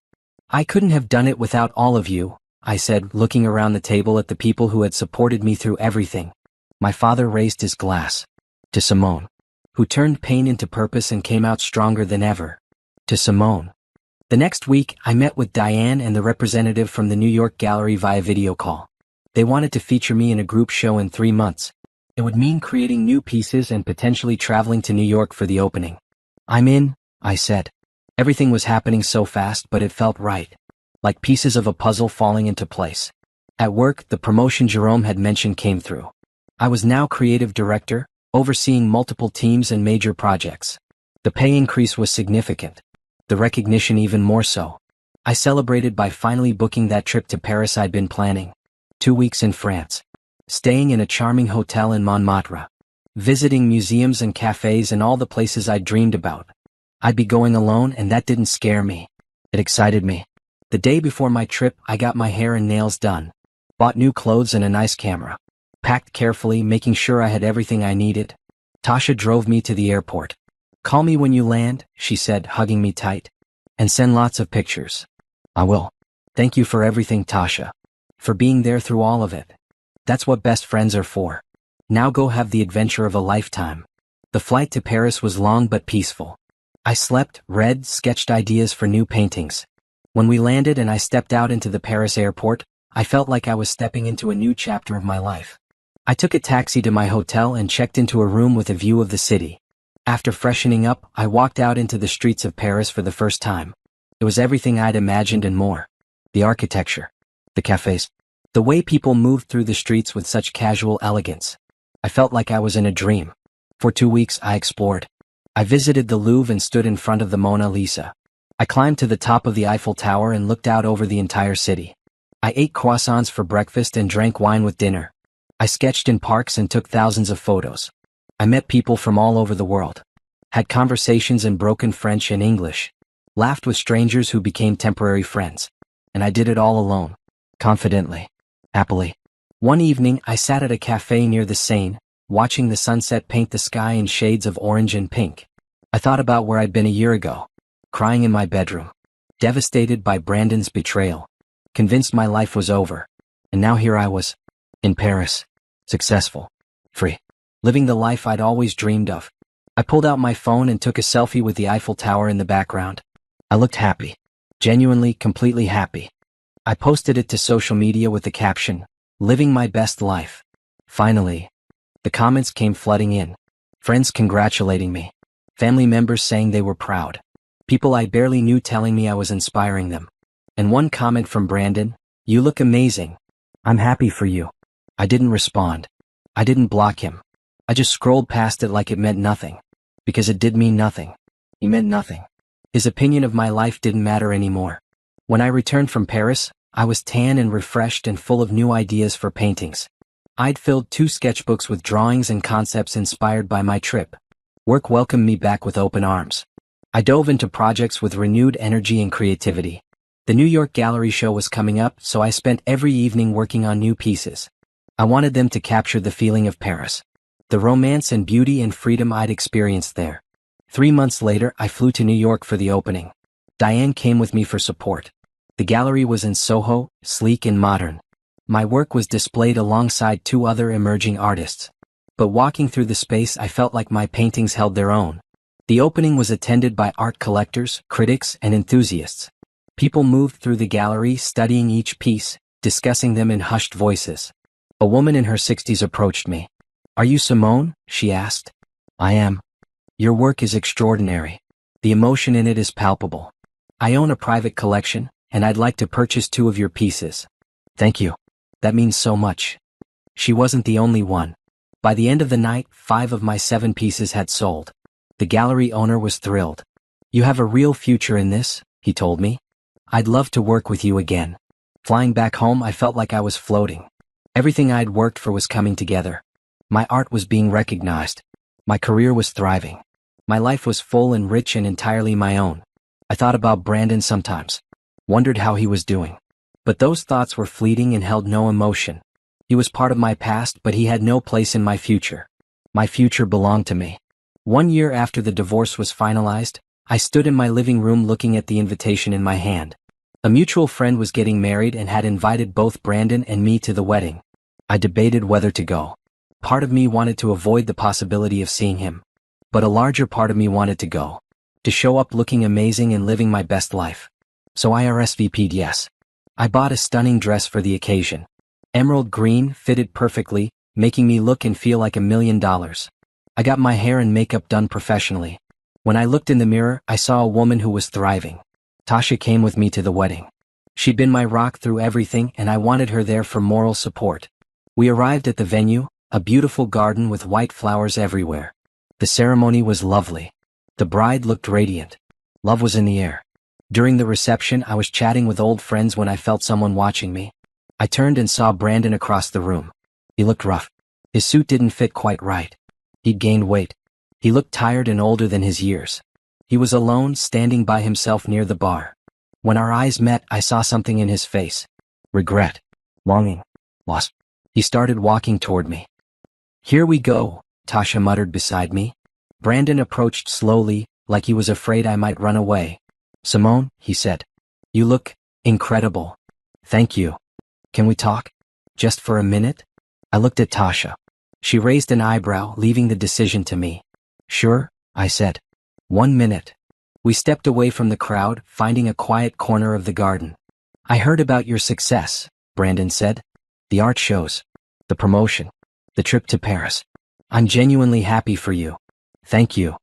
"I couldn't have done it without all of you," I said, looking around the table at the people who had supported me through everything. My father raised his glass. "To Simone, who turned pain into purpose and came out stronger than ever. To Simone." The next week, I met with Diane and the representative from the New York gallery via video call. They wanted to feature me in a group show in 3 months. It would mean creating new pieces and potentially traveling to New York for the opening. "I'm in," I said. Everything was happening so fast, but it felt right. Like pieces of a puzzle falling into place. At work, the promotion Jerome had mentioned came through. I was now creative director, overseeing multiple teams and major projects. The pay increase was significant. The recognition even more so. I celebrated by finally booking that trip to Paris I'd been planning. 2 weeks in France. Staying in a charming hotel in Montmartre. Visiting museums and cafes and all the places I'd dreamed about. I'd be going alone, and that didn't scare me. It excited me. The day before my trip, I got my hair and nails done. Bought new clothes and a nice camera. Packed carefully, making sure I had everything I needed. Tasha drove me to the airport. "Call me when you land," she said, hugging me tight. "And send lots of pictures." "I will. Thank you for everything, Tasha. For being there through all of it. That's what best friends are for. Now go have the adventure of a lifetime." The flight to Paris was long but peaceful. I slept, read, sketched ideas for new paintings. When we landed and I stepped out into the Paris airport, I felt like I was stepping into a new chapter of my life. I took a taxi to my hotel and checked into a room with a view of the city. After freshening up, I walked out into the streets of Paris for the first time. It was everything I'd imagined and more. The architecture. The cafes. The way people moved through the streets with such casual elegance. I felt like I was in a dream. For 2 weeks, I explored. I visited the Louvre and stood in front of the Mona Lisa. I climbed to the top of the Eiffel Tower and looked out over the entire city. I ate croissants for breakfast and drank wine with dinner. I sketched in parks and took thousands of photos. I met people from all over the world. Had conversations in broken French and English. Laughed with strangers who became temporary friends. And I did it all alone. Confidently. Happily. One evening, I sat at a cafe near the Seine, watching the sunset paint the sky in shades of orange and pink. I thought about where I'd been a year ago. Crying in my bedroom. Devastated by Brandon's betrayal. Convinced my life was over. And now here I was. In Paris. Successful. Free. Living the life I'd always dreamed of. I pulled out my phone and took a selfie with the Eiffel Tower in the background. I looked happy. Genuinely, completely happy. I posted it to social media with the caption, "Living my best life." Finally. The comments came flooding in. Friends congratulating me. Family members saying they were proud. People I barely knew telling me I was inspiring them. And one comment from Brandon, "You look amazing. I'm happy for you." I didn't respond. I didn't block him. I just scrolled past it like it meant nothing. Because it did mean nothing. He meant nothing. His opinion of my life didn't matter anymore. When I returned from Paris, I was tan and refreshed and full of new ideas for paintings. I'd filled 2 sketchbooks with drawings and concepts inspired by my trip. Work welcomed me back with open arms. I dove into projects with renewed energy and creativity. The New York Gallery show was coming up, so I spent every evening working on new pieces. I wanted them to capture the feeling of Paris. The romance and beauty and freedom I'd experienced there. 3 months later, I flew to New York for the opening. Diane came with me for support. The gallery was in Soho, sleek and modern. My work was displayed alongside two other emerging artists. But walking through the space, I felt like my paintings held their own. The opening was attended by art collectors, critics, and enthusiasts. People moved through the gallery, studying each piece, discussing them in hushed voices. A woman in her 60s approached me. "Are you Simone?" she asked. "I am. Your work is extraordinary. The emotion in it is palpable. I own a private collection, and I'd like to purchase 2 of your pieces." "Thank you. That means so much." She wasn't the only one. By the end of the night, 5 of my 7 pieces had sold. The gallery owner was thrilled. "You have a real future in this," he told me. "I'd love to work with you again." Flying back home, I felt like I was floating. Everything I'd worked for was coming together. My art was being recognized. My career was thriving. My life was full and rich and entirely my own. I thought about Brandon sometimes. Wondered how he was doing. But those thoughts were fleeting and held no emotion. He was part of my past, but he had no place in my future. My future belonged to me. 1 year after the divorce was finalized, I stood in my living room looking at the invitation in my hand. A mutual friend was getting married and had invited both Brandon and me to the wedding. I debated whether to go. Part of me wanted to avoid the possibility of seeing him. But a larger part of me wanted to go. To show up looking amazing and living my best life. So I RSVP'd yes. I bought a stunning dress for the occasion. Emerald green, fitted perfectly, making me look and feel like $1 million. I got my hair and makeup done professionally. When I looked in the mirror, I saw a woman who was thriving. Tasha came with me to the wedding. She'd been my rock through everything, and I wanted her there for moral support. We arrived at the venue, a beautiful garden with white flowers everywhere. The ceremony was lovely. The bride looked radiant. Love was in the air. During the reception, I was chatting with old friends when I felt someone watching me. I turned and saw Brandon across the room. He looked rough. His suit didn't fit quite right. He'd gained weight. He looked tired and older than his years. He was alone, standing by himself near the bar. When our eyes met, I saw something in his face. Regret. Longing. Loss. He started walking toward me. "Here we go," Tasha muttered beside me. Brandon approached slowly, like he was afraid I might run away. "Simone," he said. "You look incredible." "Thank you. Can we talk? Just for a minute?" I looked at Tasha. She raised an eyebrow, leaving the decision to me. "Sure," I said. 1 minute. We stepped away from the crowd, finding a quiet corner of the garden. "I heard about your success," Brandon said. "The art shows. The promotion. The trip to Paris. I'm genuinely happy for you." "Thank you.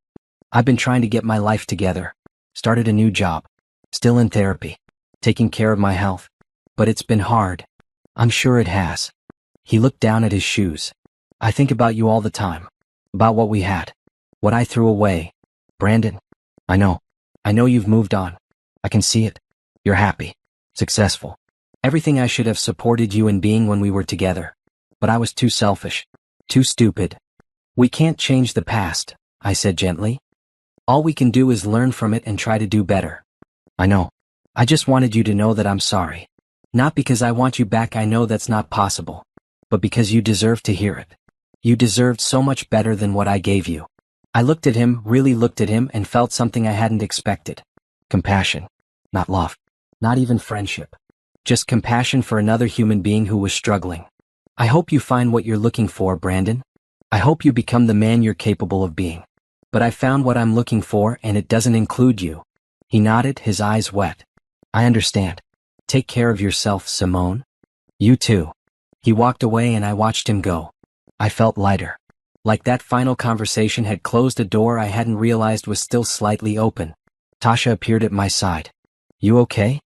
I've been trying to get my life together. Started a new job. Still in therapy. Taking care of my health. But it's been hard." "I'm sure it has." He looked down at his shoes. "I think about you all the time. About what we had. What I threw away. Brandon, I know. I know you've moved on. I can see it. You're happy. Successful. Everything I should have supported you in being when we were together. But I was too selfish. Too stupid. We can't change the past," I said gently. "All we can do is learn from it and try to do better." "I know. I just wanted you to know that I'm sorry. Not because I want you back, I know that's not possible. But because you deserve to hear it. You deserved so much better than what I gave you." I looked at him, really looked at him, and felt something I hadn't expected. Compassion. Not love. Not even friendship. Just compassion for another human being who was struggling. "I hope you find what you're looking for, Brandon. I hope you become the man you're capable of being. But I found what I'm looking for, and it doesn't include you." He nodded, his eyes wet. "I understand. Take care of yourself, Simone." "You too." He walked away and I watched him go. I felt lighter. Like that final conversation had closed a door I hadn't realized was still slightly open. Tasha appeared at my side. "You okay?"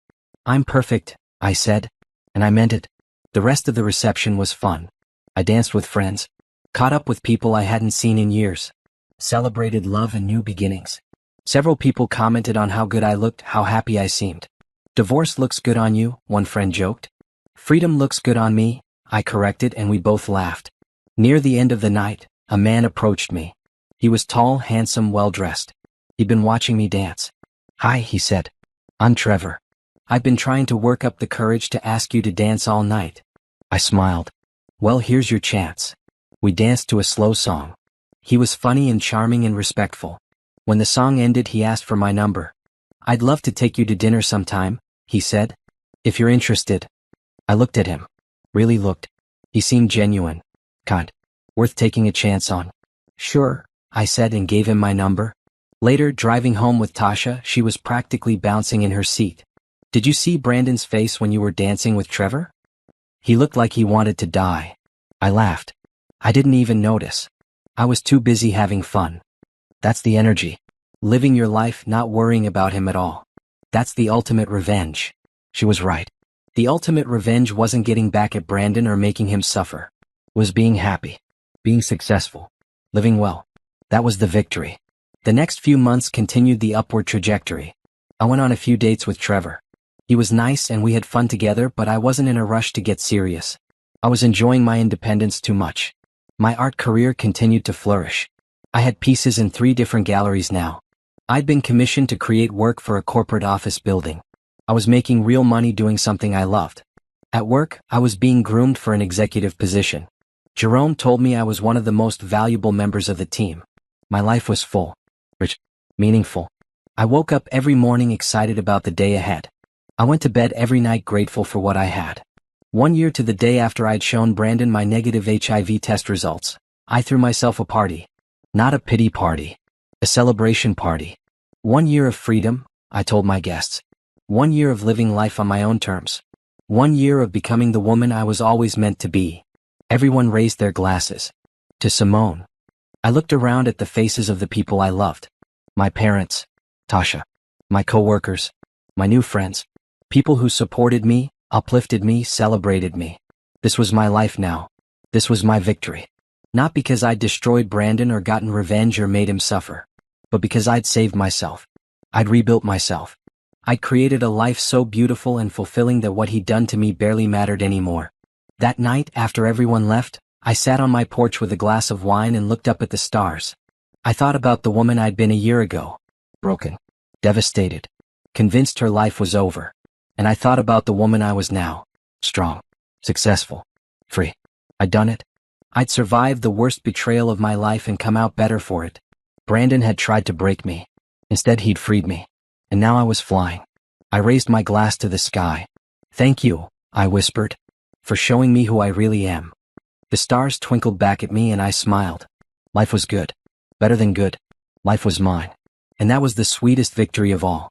"I'm perfect," I said. And I meant it. The rest of the reception was fun. I danced with friends. Caught up with people I hadn't seen in years. Celebrated love and new beginnings. Several people commented on how good I looked, how happy I seemed. "Divorce looks good on you," one friend joked. "Freedom looks good on me," I corrected, and we both laughed. Near the end of the night, a man approached me. He was tall, handsome, well-dressed. He'd been watching me dance. "Hi," he said. "I'm Trevor. I've been trying to work up the courage to ask you to dance all night." I smiled. "Well, here's your chance." We danced to a slow song. He was funny and charming and respectful. When the song ended, he asked for my number. "I'd love to take you to dinner sometime," he said. "If you're interested." I looked at him. really looked. He seemed genuine, kind, worth taking a chance on. Sure, I said and gave him my number. Later, driving home with Tasha, she was practically bouncing in her seat. Did you see Brandon's face when you were dancing with Trevor? He looked like he wanted to die. I laughed. I didn't even notice. I was too busy having fun. That's the energy. Living your life, not worrying about him at all. That's the ultimate revenge. She was right. The ultimate revenge wasn't getting back at Brandon or making him suffer. It was being happy, being successful, living well. That was the victory. The next few months continued the upward trajectory. I went on a few dates with Trevor. He was nice and we had fun together, but I wasn't in a rush to get serious. I was enjoying my independence too much. My art career continued to flourish. I had pieces in 3 different galleries now. I'd been commissioned to create work for a corporate office building. I was making real money doing something I loved. At work, I was being groomed for an executive position. Jerome told me I was one of the most valuable members of the team. My life was full, rich, meaningful. I woke up every morning excited about the day ahead. I went to bed every night grateful for what I had. 1 year to the day after I'd shown Brandon my negative HIV test results, I threw myself a party. Not a pity party. A celebration party. 1 year of freedom, I told my guests. 1 year of living life on my own terms. 1 year of becoming the woman I was always meant to be. Everyone raised their glasses. To Simone. I looked around at the faces of the people I loved. My parents, Tasha, my coworkers, my new friends, people who supported me, uplifted me, celebrated me. This was my life now. This was my victory. Not because I'd destroyed Brandon or gotten revenge or made him suffer, but because I'd saved myself. I'd rebuilt myself. I'd created a life so beautiful and fulfilling that what he'd done to me barely mattered anymore. That night, after everyone left, I sat on my porch with a glass of wine and looked up at the stars. I thought about the woman I'd been a year ago. Broken. Devastated. Convinced her life was over. And I thought about the woman I was now. Strong. Successful. Free. I'd done it. I'd survived the worst betrayal of my life and come out better for it. Brandon had tried to break me. Instead, he'd freed me. And now I was flying. I raised my glass to the sky. Thank you, I whispered, for showing me who I really am. The stars twinkled back at me and I smiled. Life was good. Better than good. Life was mine. And that was the sweetest victory of all.